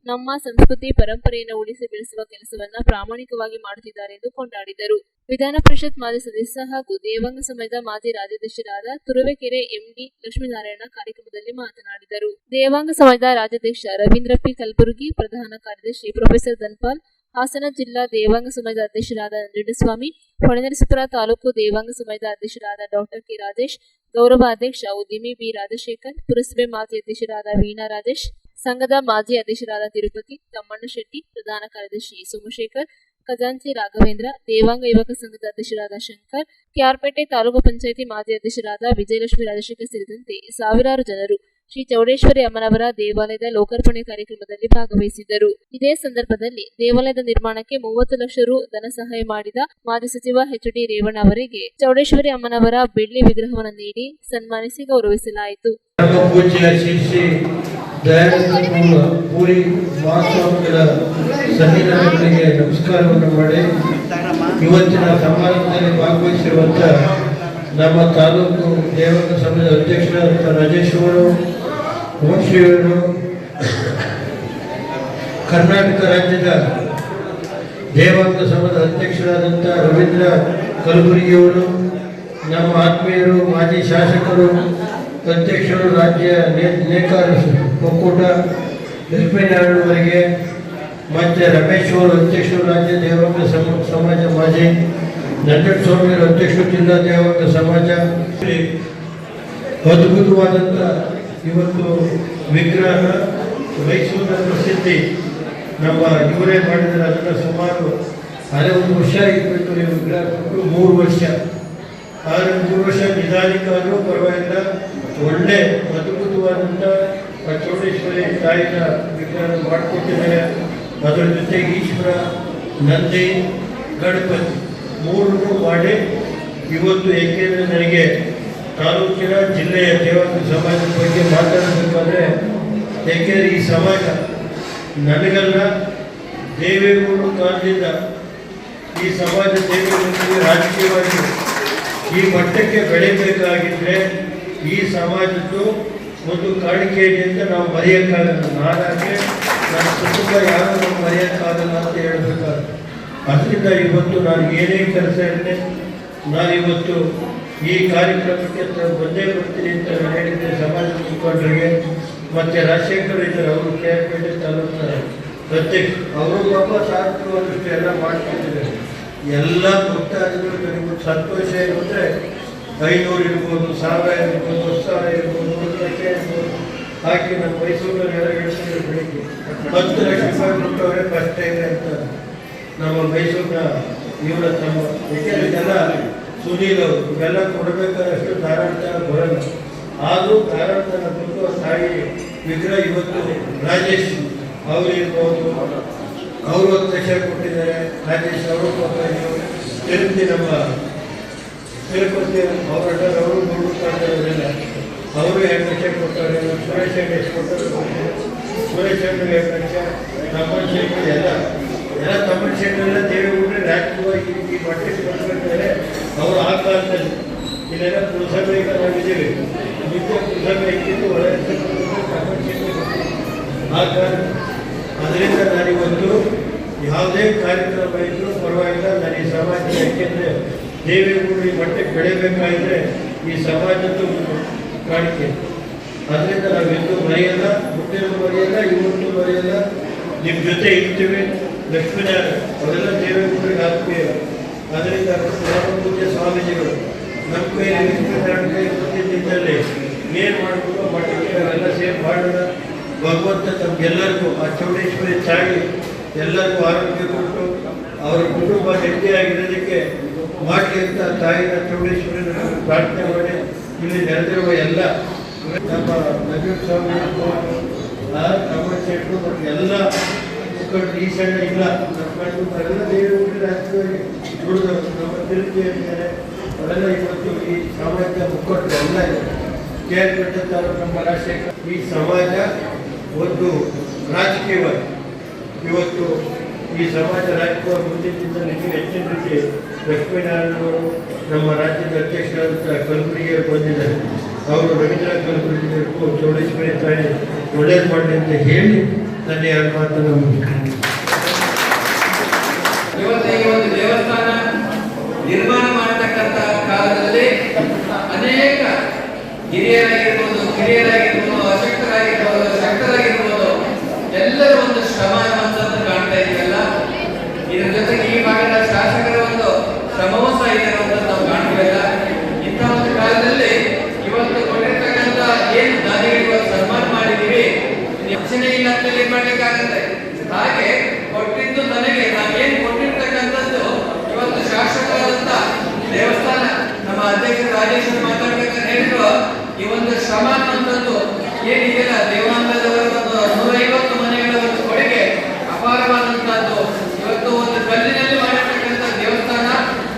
ನಮ್ಮ ಸಂಸ್ಕೃತಿ ಪರಂಪರೆಯನ್ನು ಉಳಿಸಿ ಬೆಳೆಸುವ ಕೆಲಸವನ್ನ ಪ್ರಾಮಾಣಿಕವಾಗಿ ಮಾಡುತ್ತಿದ್ದಾರೆ ಎಂದು ಕೊಂಡಾಡಿದರು. ವಿಧಾನ ಪರಿಷತ್ ಮಾಜಿ ಸದಸ್ಯ ಹಾಗೂ ದೇವಾಂಗ ಸಮಾಜದ ಮಾಜಿ ರಾಜ್ಯಾಧ್ಯಕ್ಷರಾದ ತುರುವೇಕೆರೆ ಎಂಡಿ ಲಕ್ಷ್ಮೀನಾರಾಯಣ ಕಾರ್ಯಕ್ರಮದಲ್ಲಿ ಮಾತನಾಡಿದರು. ದೇವಾಂಗ ಸಮಾಜದ ರಾಜ್ಯಾಧ್ಯಕ್ಷ ರವೀಂದ್ರ ಪಿ ಕಲಬುರ್ಗಿ, ಪ್ರಧಾನ ಕಾರ್ಯದರ್ಶಿ ಪ್ರೊಫೆಸರ್ ಧನ್ಪಾಲ್, ಹಾಸನ ಜಿಲ್ಲಾ ದೇವಾಂಗ ಸಮಾಜದ ಅಧ್ಯಕ್ಷರಾದ ನಂಜುಂಡಸ್ವಾಮಿ, ಹೊಳೆನರಸೀಪುರ ತಾಲೂಕು ದೇವಾಂಗ ಸಮಾಜದ ಅಧ್ಯಕ್ಷರಾದ ಡಾಕ್ಟರ್ ಕೆ ರಾಜೇಶ್, ಗೌರವ ಅಧ್ಯಕ್ಷ ಉದ್ಯಮಿ ಬಿ ರಾಜಶೇಖರ್, ಪುರಸಭೆ ಮಾಜಿ ಅಧ್ಯಕ್ಷರಾದ ವೀಣಾ ರಾಜೇಶ್, ಸಂಘದ ಮಾಜಿ ಅಧ್ಯಕ್ಷರಾದ ತಿರುಪತಿ ತಮ್ಮಣ್ಣ ಶೆಟ್ಟಿ, ಪ್ರಧಾನ ಕಾರ್ಯದರ್ಶಿ ಸೋಮಶೇಖರ್, ಖಜಾಂಚಿ ರಾಘವೇಂದ್ರ, ದೇವಾಂಗ ಯುವಕ ಸಂಘದ ಅಧ್ಯಕ್ಷರಾದ ಶಂಕರ್, ಕೆಆರ್ಪೇಟೆ ತಾಲೂಕು ಪಂಚಾಯಿತಿ ಮಾಜಿ ಅಧ್ಯಕ್ಷರಾದ ವಿಜಯಲಕ್ಷ್ಮಿ ರಾಜಶೇಖರ್ ಸೇರಿದಂತೆ ಸಾವಿರಾರು ಜನರು ಶ್ರೀ ಚೌಡೇಶ್ವರಿ ಅಮ್ಮನವರ ದೇವಾಲಯದ ಲೋಕಾರ್ಪಣೆ ಕಾರ್ಯಕ್ರಮದಲ್ಲಿ ಭಾಗವಹಿಸಿದ್ದರು. ಇದೇ ಸಂದರ್ಭದಲ್ಲಿ ದೇವಾಲಯದ ನಿರ್ಮಾಣಕ್ಕೆ 30 ಲಕ್ಷ ರು ಧನ ಸಹಾಯ ಮಾಡಿದ ಮಾಜಿ ಸಚಿವ ಎಚ್.ಡಿ. ರೇವಣ್ಣ ಅವರಿಗೆ ಚೌಡೇಶ್ವರಿ ಅಮ್ಮನವರ ಬೆಳ್ಳಿ ವಿಗ್ರಹವನ್ನು ನೀಡಿ ಸನ್ಮಾನಿಸಿ ಗೌರವಿಸಲಾಯಿತು. ಪೂರಿ ಮಹಾಸ್ವಾಮಿಗಳ ಸನ್ನಿಧಾನಗಳಿಗೆ ನಮಸ್ಕಾರವನ್ನು ಮಾಡಿ ಇವತ್ತಿನ ಸಮಾರಂಭದಲ್ಲಿ ಭಾಗವಹಿಸಿರುವಂತಹ ನಮ್ಮ ತಾಲೂಕು ದೇವಾಂಗ ಸಮಾಜದ ಅಧ್ಯಕ್ಷರಾದಂಥ ರಾಜೇಶ್ ಅವರು, ವಂಶಿಯವರು, ಕರ್ನಾಟಕ ರಾಜ್ಯದ ದೇವಾಂಗ ಸಮಾಜದ ಅಧ್ಯಕ್ಷರಾದಂಥ ರವೀಂದ್ರ ಕಲಬುರ್ಗಿಯವರು, ನಮ್ಮ ಆತ್ಮೀಯರು, ಮಾಜಿ ಶಾಸಕರು, ಅಧ್ಯಕ್ಷರು, ರಾಜ್ಯ ನೇಕಾರ ಒಕ್ಕೂಟ ಲಕ್ಷ್ಮೀನಾರಾಯಣವರಿಗೆ, ಮತ್ತು ರಮೇಶ್ ಅವರು ಅಧ್ಯಕ್ಷರು, ರಾಜ್ಯ ದೇವಾಂಗ ಸಮಾಜ ಮಾಜಿ, ನಂಜುಂಡಸ್ವಾಮಿಯವರು ಅಧ್ಯಕ್ಷರು, ಜಿಲ್ಲಾ ದೇವಾಂಗ ಸಮಾಜ. ಅದ್ಭುತವಾದಂಥ ಇವತ್ತು ವಿಗ್ರಹ ಮೈಸೂರಿನ ಪ್ರಸಿದ್ಧಿ ನಮ್ಮ ಇವರೇ ಮಾಡಿದರೆ ಅದನ್ನು ಸುಮಾರು 60 ವರ್ಷ ಇಟ್ಬಿಟ್ಟು ನೀವು ವಿಗ್ರಹ ಕೊಟ್ಟು 3 ವರ್ಷ, ಆದರೆ 3 ವರ್ಷ ನಿಧಾನಿಕಾದರೂ ಪರವಾಗಿಲ್ಲ, ಒಳ್ಳೆ ಅದ್ಭುತವಾದಂಥ ಚೌಡೇಶ್ವರಿ ತಾಯಿನ ವಿಗ್ರಹ ಮಾಡಿಕೊಟ್ಟಿದ್ದಾರೆ. ಅದರ ಜೊತೆಗೆ ಈಶ್ವರ, ನಂದಿ, ಗಣಪತಿ 3 ಮಾಡಿ ಇವತ್ತು, ಏಕೆಂದರೆ ನನಗೆ ತಾಲೂಕಿನ ಜಿಲ್ಲೆಯ ದೇವಾಂಗ ಸಮಾಜದ ಬಗ್ಗೆ ಮಾತಾಡಬೇಕಾದ್ರೆ, ಏಕೆಂದರೆ ಈ ಸಮಾಜ ನನಗಲ್ಲ, ದೇವೇಗೌಡರ ಕಾಲದಿಂದ ಈ ಸಮಾಜ ದೇವೇಗೌಡರಿಗೆ ರಾಜಕೀಯವಾಗಿ ಈ ಮಟ್ಟಕ್ಕೆ ಬೆಳೆಯಬೇಕಾಗಿದ್ದರೆ ಈ ಸಮಾಜದ್ದು ಒಂದು ಕಾಣಿಕೆಯಿದೆ ಅಂತ ನಾವು ಮರೆಯೋಕ್ಕಾಗಲ್ಲ. ನಾನಾಗೆ ನನ್ನ ಕುಟುಂಬ ಯಾರು ನಾವು ಮರೆಯೋಕ್ಕಾಗಲ್ಲ ಅಂತ ಹೇಳಬೇಕಾದ್ರೆ, ಅದರಿಂದ ಇವತ್ತು ನಾನು ಏನೇ ಕೆಲಸ ಇರಲಿ ನಾನಿವತ್ತು ಈ ಕಾರ್ಯಕ್ರಮಕ್ಕೆ ಬಂದೇ ಬರ್ತೀನಿ ಅಂತ ನಾನು ಹೇಳಿದ್ದೆ. ಸಮಾಜದ ಮುಖಂಡರಿಗೆ ಮತ್ತು ರಾಜಶೇಖರ್ ಇದ್ದಾರೆ, ಅವರು ಕೆಆರ್ಪೇಟೆ ತಾಲೂಕಿನ ಅಧ್ಯಕ್ಷ, ಅವರು ಪಾಪ ಸಾಧ್ಯವಾದಷ್ಟು ಎಲ್ಲ ಮಾಡ್ಕೊಂಡಿದ್ದಾರೆ. ಎಲ್ಲ ಭಕ್ತಾದಿಗಳು ನನಗೆ ಸಂತೋಷ ಇರುತ್ತೆ. 500 ಇರ್ಬೋದು, 1000 ಇರ್ಬೋದು, 10,000 ಇರ್ಬೋದು, 1 ಲಕ್ಷ ಇರ್ಬೋದು ಹಾಕಿ ನಮ್ಮ ಮೈಸೂರಿನಲ್ಲಿ ಎಲ್ಲ ಹೇಳ್ತಿದ್ರು. ಬೆಳಿಗ್ಗೆ 10 ಲಕ್ಷ ರೂಪಾಯಿ ಕೊಟ್ಟವರೇ ಫಸ್ಟ್ ಟೈಮ್ ಅಂತ ನಮ್ಮ ಮೈಸೂರಿನ ಇವರ ತಮ್ಮ ಇದೆಲ್ಲ ಸುನೀಲ್ ಅವರು ಇವೆಲ್ಲ ಕೊಡಬೇಕಾದಷ್ಟು ಧಾರಾಳತನ ಬರಲ್ಲ. ಆದರೂ ಧಾರಾಳತನ ಬಂದು ತಾಯಿ ವಿಗ್ರಹ ಇವತ್ತು ರಾಜೇಶ್ ಅವರು ಇರ್ಬೋದು, ಅವರು 10 ಲಕ್ಷ ಕೊಟ್ಟಿದ್ದಾರೆ. ರಾಜೇಶ್ ಅವರು ತಿರುಪತಿ ನಮ್ಮ ತಿರುಪತಿ ಅವರ ಅವರು ನೋಡುತ್ತಾರೆಲ್ಲ ಅವರು 2 ಲಕ್ಷ ಕೊಡ್ತಾರೆ. ಸುರೇಶ್ ಹೆಂಗೆ ಎಷ್ಟು ಕೊಟ್ಟರು, ಸುರೇಶ್ ಹೆಂಗೆ 2 ಲಕ್ಷ, ತಮ್ಮನ ಶೆಟ್ಟಿ ಎಲ್ಲ ತಮ್ಮನ ಶೆಟ್ಟರೆಲ್ಲ ದೇವೇಗೌಡರೇ ರಾಜಕೀಯವಾಗಿ ಈ ಮಟ್ಟಕ್ಕೆ ಬಂದ್ಬಿಡ್ತಾರೆ. ಅವರು ಆ ಕಾಲದಲ್ಲಿ ಇಲ್ಲೆಲ್ಲ ಪುರಸಭೆ ನಾವಿದ್ದೀವಿ, ನಿತ್ಯ ಪುರಸಭೆ ಇಕ್ಕಿದ್ದು ಹೊರ ತಮ್ಮನ ಶೆಟ್ಟಿ ಆ ಕಾಲ. ಅದರಿಂದ ನಾನಿವತ್ತು ಯಾವುದೇ ಕಾರ್ಯಕ್ರಮ ಇದ್ದರೂ ಪರವಾಗಿಲ್ಲ, ನಾನು ಈ ಸಮಾಜದ, ಯಾಕೆಂದರೆ ದೇವೇಗೌಡರು ಈ ಮಟ್ಟಕ್ಕೆ ಬೆಳೆಯಬೇಕಾಗಿದ್ರೆ ಈ ಸಮಾಜದ್ದು ಕಾಣಿಕೆ. ಅದರಿಂದ ನಾವೆಂದೂ ಮರೆಯಲ್ಲ, ಮುಂದಿನ ಮರೆಯಲ್ಲ, ಇವತ್ತು ಮರೆಯಲ್ಲ, ನಿಮ್ಮ ಜೊತೆ ಇರ್ತೀವಿ. ಲಕ್ಷ್ಮೀನಾರಾಯಣ ಅವರೆಲ್ಲ ದೇವೇಗೌಡರಿಗೆ ಆತ್ಮೀಯರು. ಅದರಿಂದ ಪೂಜ್ಯ ಸ್ವಾಮೀಜಿಗಳು ನಮ್ಮ ಕೈ ಲಕ್ಷ್ಮೀನಾರಾಯಣ ಕೈ ಗೊತ್ತಿದ್ದಲ್ಲಿ ಏನು ಮಾಡಬೇಕು ಮಾಡಲಿಕ್ಕೆ ನಾವೆಲ್ಲ ಸೇರಿ ಮಾಡೋಣ. ಭಗವಂತ ತಮಗೆಲ್ಲರಿಗೂ ಆ ಚೌಡೇಶ್ವರಿ ತಾಯಿ ಎಲ್ಲರಿಗೂ ಆರೋಗ್ಯ ಕೊಟ್ಟು ಅವರ ಕುಟುಂಬ ನೆಮ್ಮದಿಯಾಗಿರೋದಕ್ಕೆ ಮಾಡಲಿ ಅಂತ ತಾಯಿನ ಚೌಡೇಶ್ವರಿನ ಪ್ರಾರ್ಥನೆ ಮಾಡಿ ಇಲ್ಲಿ ನೆರೆದಿರುವ ಎಲ್ಲ ನಮ್ಮ ನಂಜುಂಡಸ್ವಾಮಿ ತಮ್ಮ ಶೆಟ್ಟರು ಮತ್ತು ಎಲ್ಲ ಮುಖಂಡರು ಈ ಸಣ್ಣ ಇಲ್ಲ ನಮ್ಮ ಎಲ್ಲ ದೇವರಿಗೆ ರಾಜಕೀಯವಾಗಿ ದುಡಿದವರು ನಮ್ಮ ತಿರುಗಿ ಇದ್ದಾರೆ. ಅವರೆಲ್ಲ ಇವತ್ತು ಈ ಸಮಾಜದ ಮುಖಂಡರು ಎಲ್ಲ ಇದ್ದಾರೆ. KR ತಾಲೂಕು ನಮ್ಮ ರಾಜಶೇಖರ್. ಈ ಸಮಾಜ ಒಂದು ರಾಜಕೀಯವಾಗಿ ಇವತ್ತು ಈ ಸಮಾಜ ರಾಜಕೀಯ ಮುಂದಿನ ದಿನದಲ್ಲಿ ಹೆಚ್ಚಿನ ರೀತಿ ಲಕ್ಷ್ಮೀನಾರಾಯಣವರು ನಮ್ಮ ರಾಜ್ಯದ ಅಧ್ಯಕ್ಷರಾದಂಥ ಕಲಬುರಗಿಯವರು ಬಂದಿದ್ದಾರೆ. ಅವರು ರವೀಂದ್ರ ಕಲಬುರಗಿಯವರಿಗೂ ಚೌಡೇಶ್ವರಿ ತಾಯಿ ಒಳ್ಳೇದು ಮಾಡಲಿ ಅಂತ ಹೇಳಿ ನನ್ನ ಎರಡು ಮಾತನ್ನು ಮುಗಿಸ್ತೀನಿ. ಇವತ್ತು ಈ ಒಂದು ದೇವಸ್ಥಾನ ನಿರ್ಮಾಣ ಮಾಡತಕ್ಕಂಥ ಕಾಲದಲ್ಲಿ ಅನೇಕ ಹಿರಿಯರಾಗಿರ್ಬೋದು, ಕಿರಿಯರಾಗಿರ್ಬೋದು, ಅಶಕ್ತರಾಗಿರ್ಬೋದು, ಶಕ್ತರಾಗಿರ್ಬೋದು, ಎಲ್ಲರೂ ಒಂದು ಶ್ರಮ ಅನ್ನುವಂಥದ್ದು ಕಾಣ್ತಾ ಇದೆಯಲ್ಲ. ಇದರ ಜೊತೆಗೆ ಈ ಭಾಗದ ಶಾಸಕರ ಒಂದು ಶ್ರಮವೂ ಸಹ ಇದೆ ಅನ್ನುವಂಥದ್ದು ನಾವು ಕಾಣ್ತೀವಲ್ಲ. ಇಂಥ ಒಂದು ಕಾಲದಲ್ಲಿ ಇವತ್ತು ಕೊಟ್ಟಿರ್ತಕ್ಕಂಥ ಏನು ದಾನಿಗಳಿಗೆ ಸನ್ಮಾನ ಮಾಡಿದ್ದೀವಿ, ಯೋಚನೆ ಇಲ್ಲ ಅಂತ ಏನ್ ಮಾಡ್ಲಿಕ್ಕಾಗತ್ತೆ. ಹಾಗೆ ಕೊಟ್ಟಿದ್ದು ನನಗೆ ನಾವೇನು ಕೊಟ್ಟಿರ್ತಕ್ಕಂಥದ್ದು ಇವತ್ತು ಶಾಸಕರಾದಂತ ದೇವಸ್ಥಾನ ನಮ್ಮ ಅಧ್ಯಕ್ಷರು ರಾಜೇಶ್ವರ ಮಾತಾಡ್ಬೇಕಾದ್ರೆ ಹೇಳಿದ್ರು, ಈ ಒಂದು ಶ್ರಮ ಅನ್ನುವಂಥದ್ದು ಏನಿದೆಯಲ್ಲ ದೇವಾಂಗದವರ ಒಂದು 150 ಮನೆಗಳ ಒಂದು ಕೊಡುಗೆ ಅಪಾರವಾದಂತಹದ್ದು. ಇವತ್ತು ಒಂದು ಕಲ್ಲಿನಲ್ಲಿ ಮಾಡಿರ್ತಕ್ಕಂಥ ದೇವಸ್ಥಾನ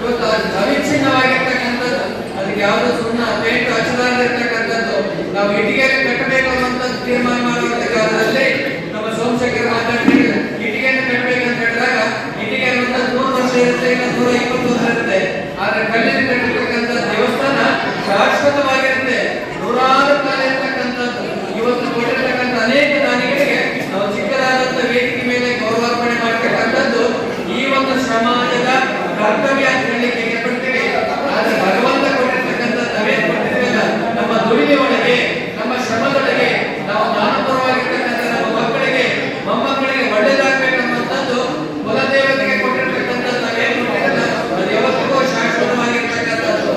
ಇವತ್ತು ಅವಿಚ್ಛಿನ್ನವಾಗಿರ್ತಕ್ಕಂಥದ್ದು. ಅದಕ್ಕೆ ಯಾವುದು ಸುಣ್ಣ ಪೇಂಟ್ ಹಚ್ಚದಾಗಿರ್ತಕ್ಕಂಥದ್ದು. ನಾವು ಇಟ್ಟಿಗೆಯಲ್ಲಿ ಕಟ್ಟಬೇಕು ಅನ್ನುವಂಥದ್ದು ತೀರ್ಮಾನ ಮಾಡುವಂತ ಕಾಲದಲ್ಲಿ ನಮ್ಮ ಸೋಮಶೇಖರ್ ಮಾತಾಡ್ತಿದ್ರು, ಇಟ್ಟಿಗೆಯನ್ನು ಕಟ್ಟಬೇಕಂತ ಹೇಳಿದಾಗ ಇಟ್ಟಿಗೆ ಅನ್ನುವಂಥದ್ದು 100 ವರ್ಷ ಇರುತ್ತೆ, ಇಲ್ಲ 120 ವರ್ಷ ಇರುತ್ತೆ. ಆದ್ರೆ ಕಲ್ಲಿನ ಕಟ್ಟಿರ್ತಕ್ಕಂಥ ದೇವಸ್ಥಾನ ಶಾಶ್ವತವಾಗಿರುತ್ತೆ, ನೂರಾರು ಕಾಲ ಇರ್ತಕ್ಕಂಥದ್ದು. ಇವತ್ತು ಕೊಟ್ಟಿರ್ತಕ್ಕಂಥ ಅನೇಕ ದಾನಿಗಳಿಗೆ ನಾವು ಚಿಕ್ಕದಾದಂಥ ವೇದಿಕೆ ಮೇಲೆ ಗೌರವಾರ್ಪಣೆ ಮಾಡ್ತಕ್ಕಂಥದ್ದು ಈ ಒಂದು ಸಮಾಜದ ಕರ್ತವ್ಯ ಅಂತ ಹೇಳಲಿಕ್ಕೆ ಇಷ್ಟಪಡ್ತೀವಿ. ಆದ್ರೆ ಭಗವಂತ ಕೊಟ್ಟಿರ್ತಕ್ಕಂಥ ನಾವೇನು ಕೊಟ್ಟಿದ್ದೀವಲ್ಲ, ನಮ್ಮ ದುಡಿಮೆ ಒಳಗೆ, ನಮ್ಮ ಶ್ರಮದೊಳಗೆ ನಾವು ಜ್ಞಾನಪರವಾಗಿರ್ತಕ್ಕಂಥ ನಮ್ಮ ಮಕ್ಕಳಿಗೆ, ಮೊಮ್ಮಕ್ಕಳಿಗೆ ಒಳ್ಳೇದಾಗಬೇಕನ್ನುವಂಥದ್ದು ಕುಲದೇವತೆಗೆ ಕೊಟ್ಟಿರ್ತಕ್ಕಂಥದ್ದು ನಾವೇನು ಕೊಟ್ಟಿರಲ್ಲ, ಅದು ಯಾವತ್ತಿಗೂ ಶಾಶ್ವತವಾಗಿರ್ತಕ್ಕಂಥದ್ದು.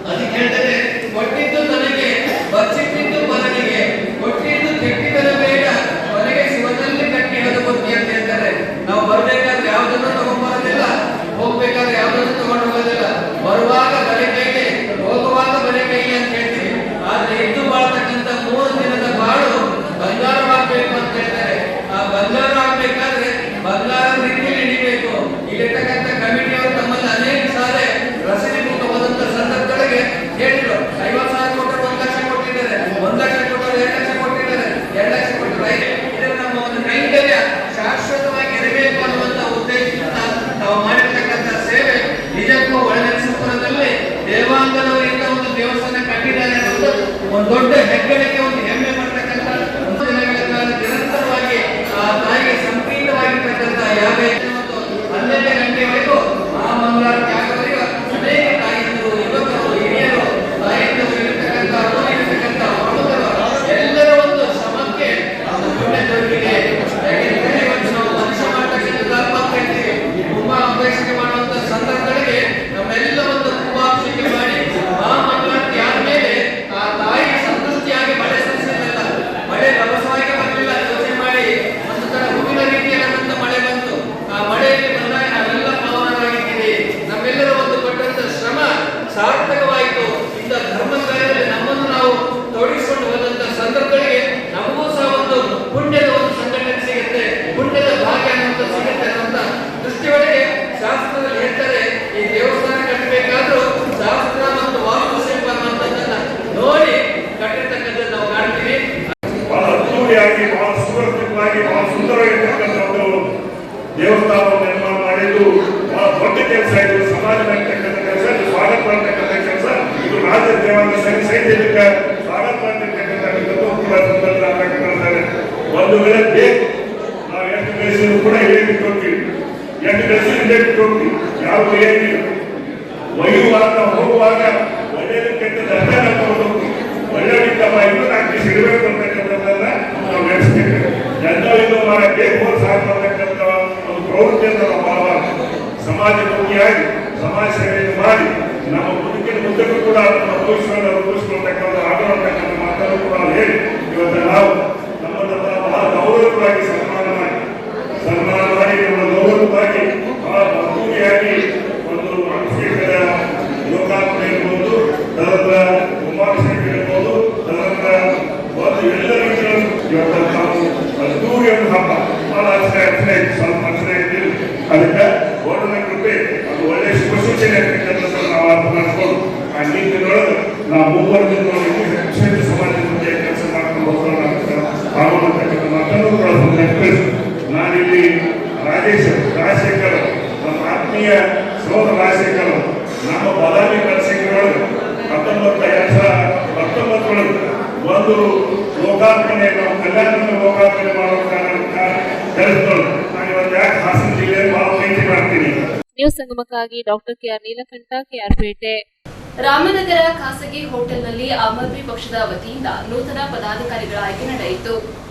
ಅದಕ್ಕೆ ಹೇಳ್ತಾರೆ, ಕೊಟ್ಟಿದ್ದು ನನಗೆ ಬಚ್ಚಿಟ್ಟಿದ್ದು ಬರನಿಗೆ, ಕೊಟ್ಟಿದ್ದು ಕೆಟ್ಟಿದ್ದರ ಬೇಡ ಕೊನೆಗೆ ಶಿವನಲ್ಲಿ ಕಟ್ಟಿ ಅದು ಬುದ್ಧಿ ಅಂತ ಹೇಳ್ತಾರೆ. ನಾವು ಬರಬೇಕಾದ್ರೆ ಯಾವುದನ್ನು ತಗೊಂಡ್ಬರೋದಿಲ್ಲ, ಹೋಗ್ಬೇಕಾದ್ರೆ ಯಾವುದನ್ನು ತಗೊಂಡು ಹೋಗೋದಿಲ್ಲ. ಬರುವಾಗ ಬರೀ ಕೈಗೆ, ಹೋಗುವಾಗ ಬರೀ ಕೈಗೆ ಅಂತ ಹೇಳ್ತೀವಿ. ಆದ್ರೆ ಇದ್ದು ಬಾಳ್ತಕ್ಕಂಥ 3 ದಿನದ ಬಾಳು ಬಂಗಾರವಾಗಬೇಕು ಅಂತ ಹೇಳ್ತಾರೆ. ಆ ಬಂಗಾರ ಆಗ್ಬೇಕಾದ್ರೆ ಬಂಗಾರದ ರೀತಿಯಲ್ಲಿ ಹಿಡಿಬೇಕು. ಇಲ್ಲಿರ್ತಕ್ಕಂಥ ಕಮಿಟಿಯವರು ತಮ್ಮಲ್ಲಿ ಅನೇಕ ಸಾರಿ ರಸೀದಿ ಮುಖ ಹೋದಂತ ಸಂದರ್ಭದೊಳಗೆ ಹೇಳಿದ್ರು, 50,000 ಕೊಟ್ಟರು 1 ಲಕ್ಷ ಕೊಟ್ಟಿದ್ದಾರೆ, 1 ಲಕ್ಷ ಕೊಟ್ಟರು 2 ಲಕ್ಷ ಕೊಟ್ಟಿದ್ದಾರೆ, 2 ಲಕ್ಷ ಕೊಟ್ಟರು. ಇದು ನಮ್ಮ ಒಂದು ಕೈಂಕರ್ಯ ಶಾಶ್ವತವಾಗಿ ಇರಬೇಕು ಅನ್ನುವಂತ ಉದ್ದೇಶದಿಂದ ನಾವು ಮಾಡಿರ್ತಕ್ಕಂಥ ಸೇವೆ ನಿಜಕ್ಕೂ ಒಳನರಸೀಪುರದಲ್ಲಿ ದೇವಾಂಗದವರಿಂದ ಒಂದು ದೇವಸ್ಥಾನ ಕಟ್ಟಿದ್ದಾರೆ ಅನ್ನೋದು ಒಂದು ದೊಡ್ಡ ಹೆಗ್ಗಳಿಕೆ, ಒಂದು ಹೆಮ್ಮೆ ಮಾಡ್ತಕ್ಕಂಥ ದಿನಗಳ ಕಾಲ ನಿರಂತರವಾಗಿ ಆ ತಾಯಿಗೆ ಸಂಪೀತವಾಗಿರ್ತಕ್ಕಂಥ ಯಾವ 12 ಗಂಟೆವರೆಗೂ ಮಹಾಮಂಗಳಾರತಿ ಆಗೋವರೆಗೂ ಅನೇಕ ತಾಯಿಯರು, ಯುವಕರು, ಹಿರಿಯರು, ತಾಯಿಯರು ಇರತಕ್ಕಂಥ ಇರತಕ್ಕಂಥ ಹುಡುಗರು ಎಲ್ಲರ ಒಂದು ಶ್ರಮಕ್ಕೆ ಒಂದು ಪುಣ್ಯ ದೊರಕಿದೆ. ಯಾಕೆಂದ್ರೆ ಇವತ್ತು ನಾವು ಮನುಷ್ಯ ಮಾಡ್ತಕ್ಕಂಥ ಧರ್ಮ ಅಂತ ಹೇಳ್ತೀವಿ. ತುಂಬಾ ಅಪೇಕ್ಷೆ ಮಾಡುವಂತ ಸಂದರ್ಭಗಳಿಗೆ ನಮ್ಮೆಲ್ಲ ಒಂದು ಕುಂಭಾಭಿಷೇಕ ಮಾಡಿ ಮಹಾಮಂಗಳಾರತಿ ಆದ್ಮೇಲೆ ಆ ತಾಯಿ ಸಂತುಷ್ಟಿಯಾಗಿ ಮಳೆ ಸುರಿಸಲಿಲ್ಲ, ಮಳೆ ರಭಸವಾಗಿ ಬರಲಿಲ್ಲ. ಯೋಚನೆ ಮಾಡಿ, ಒಂದು ತರ ಹೂವಿನ ರೀತಿಯಾದಂತ ಮಳೆ ಬಂತು. ಆ ಮಳೆಯಲ್ಲಿ ಬಂದಾಗ ನಾವೆಲ್ಲ ಪಾವನರಾಗಿದ್ದೀವಿ. ನಮ್ಮೆಲ್ಲರ ಒಂದು ಕೊಟ್ಟಂತ ಶ್ರಮ ಸಾರ್ಥಕವಾಯಿತು. ಇಂಥ ಧರ್ಮ ಕಾರ್ಯದಲ್ಲಿ ನಮ್ಮನ್ನು ನಾವು ತೊಡಗಿಸಿಕೊಂಡು ಹೋದಂತ ಸಂದರ್ಭಗಳಿಗೆ ನಮಗೂ ಸಹ ಒಂದು ಪುಣ್ಯದ ಒಂದು ಸಂಘಟನೆ ಸಿಗುತ್ತೆ, ಪುಣ್ಯದ ಭಾಗ್ಯ ಅನ್ನುವಂಥ ಸಿಗುತ್ತೆ ಅನ್ನುವಂಥ ದೃಷ್ಟಿಯೊಳಗೆ ಶಾಸ್ತ್ರದಲ್ಲಿ ಹೇಳ್ತಾರೆ, ಈ ದೇವಸ್ಥಾನ ಕಟ್ಟಬೇಕಾದ್ರೂ ಶಾಸ್ತ್ರ ಮತ್ತು ವಾಸ್ತುಶಿಲ್ಪ ಅನ್ನುವಂಥದ್ದನ್ನ ನೋಡಿ ಕಟ್ಟಿರ್ತಕ್ಕಂಥದ್ದು ನಾವು ಕಾಣ್ತೀವಿ. ಬಹಳ ಅದ್ದೂರಿಯಾಗಿ, ಬಹಳ ಸುವ್ಯವಸ್ಥಿತವಾಗಿ, ಬಹಳ ಸುಂದರವಾಗಿರ್ತಕ್ಕಂಥ ಒಂದು ದೇವಸ್ಥಾನವನ್ನು ನಿರ್ಮಾಣ ಮಾಡಿದ್ದು ಬಹಳ ದೊಡ್ಡ ಕೆಲಸ. ಇದು ಸಮಾಜ ಮಾಡ್ತಕ್ಕಂಥ ಕೆಲಸ, ಇದು ಸ್ವಾಗತ ಮಾಡ್ತಕ್ಕಂಥ ಕೆಲಸ. ಇದು ರಾಜ್ಯ ದೇವಾಂಗ ಸಹಿತ ಇದಕ್ಕೆ ಸ್ವಾಗತ ಮಾಡ್ತಿರ್ತಕ್ಕಂಥದ್ದು ಕೂಡ ಸಂದರ್ಭ. ಒಂದು ವೇಳೆ ಬೇಕು, ನಾವು ಎಷ್ಟು ಗಳಿಸಿದ್ರು ಕೂಡ ಇಲ್ಲೇ ಬಿಟ್ಟು ಹೋಗ್ತೀವಿ, ಎಷ್ಟು ಗಳಿಸಿದ್ರು ಇಲ್ಲೇ ಬಿಟ್ಟು ಹೋಗ್ತೀವಿ. ಯಾವುದು ಏನಿಲ್ಲ, ಒಯ್ಯುವಾಗ ಹೋಗುವಾಗ ಒಳ್ಳೆಯದು ಕೆಟ್ಟದ್ದು ಅರ್ಥ ತಗೊಂಡು ಹೋಗ್ತೀವಿ. ಒಳ್ಳೆಯದಿದ್ದಪ್ಪ ಇನ್ನು ನಾಲ್ಕು ಸಿಗಬೇಕು ಅಂತಕ್ಕಂಥದ್ದನ್ನ ನಾವು ನಡೆಸ್ತೀವಿ. ಎಲ್ಲರಿಗೂ ಮಾಡಕ್ಕೆ ಸಾಕು ಅಂತಕ್ಕಂಥ ಒಂದು ಪ್ರವೃತ್ತಿಯನ್ನು ನಾವು ಮಾಡಬಾರ್ದು. ಸಮಾಜಮುಖಿಯಾಗಿ ಸಮಾಜ ಸೇವೆಯನ್ನು ಮಾಡಿ ನಮ್ಮ ಮುಂದಕ್ಕೂ ಕೂಡ ನಮ್ಮ ಭವಿಷ್ಯವನ್ನು ರೂಪಿಸಿಕೊಳ್ತಕ್ಕಂಥ ಆಗುವಂತಕ್ಕಂಥ ಮಾತನ್ನು ಕೂಡ ಹೇಳಿ ಇವತ್ತು ನಾವು ನಮ್ಮನ್ನು ಬಹಳ ಗೌರವವಾಗಿ ಸನ್ಮಾನ ಮಾಡಿ ನಮ್ಮ ಗೌರವವಾಗಿ ಬಹಳ ಅದ್ದೂರಿಯಾಗಿ ಒಂದು ಅಭಿಷೇಕದ ಲೋಕಾರ್ಪಣೆ ಇರ್ಬೋದು, ತದನಂತರ ಕುಂಭಾಭಿಷೇಕ ಇರ್ಬೋದು, ತದನಂತರ ಒಂದು ಎಲ್ಲ ರೀತಿಯಲ್ಲಿ ಇವತ್ತು ನಾವು ಅದ್ದೂರಿ ಒಂದು ಹಬ್ಬ ಬಹಳ ಅರ್ಚನೆ ಸ್ವಲ್ಪ ಅರ್ಚನೆ ಇದ್ದೀವಿ. ಅದಕ್ಕೆ ಗೋಡನ ಕೃಪೆ ಅದು ಒಳ್ಳೆ ಶುಭ ಸೂಚನೆ ಅಂತಕ್ಕಂಥದ್ದನ್ನು ನಾವು ಅರ್ಥ ಮಾಡಿಕೊಂಡು ಆ ನೀತಿನೊಳಗೆ ನಾವು 3 ವರ್ಷ ಬಂದು ಲೋಕಾರ್ಪಣೆ ಕಲ್ಯಾಣವನ್ನು ಲೋಕಾರ್ಪಣೆ ಮಾಡುವ ಕಾರಣಕ್ಕ ತಿಳಿಸ್ಕೊಂಡು ನಾನು ಇವತ್ತು ಯಾಕೆ ಹಾಸನ ಜಿಲ್ಲೆ ಬಹಳ ಪ್ರೀತಿ ಮಾಡ್ತೀನಿ. ನ್ಯೂಸ್ ಸಂಗಮಕ್ಕಾಗಿ ಡಾಕ್ಟರ್ ಕೆಆರ್ ನೀಲಕಂಠ, ಕೆಆರ್ಪೇಟೆ. ರಾಮನಗರ ಖಾಸಗಿ ಹೋಟೆಲ್ನಲ್ಲಿ ಆಮ್ ಆದ್ಮಿ ಪಕ್ಷದ ವತಿಯಿಂದ ನೂತನ ಪದಾಧಿಕಾರಿಗಳ ಆಯ್ಕೆ ನಡೆಯಿತು.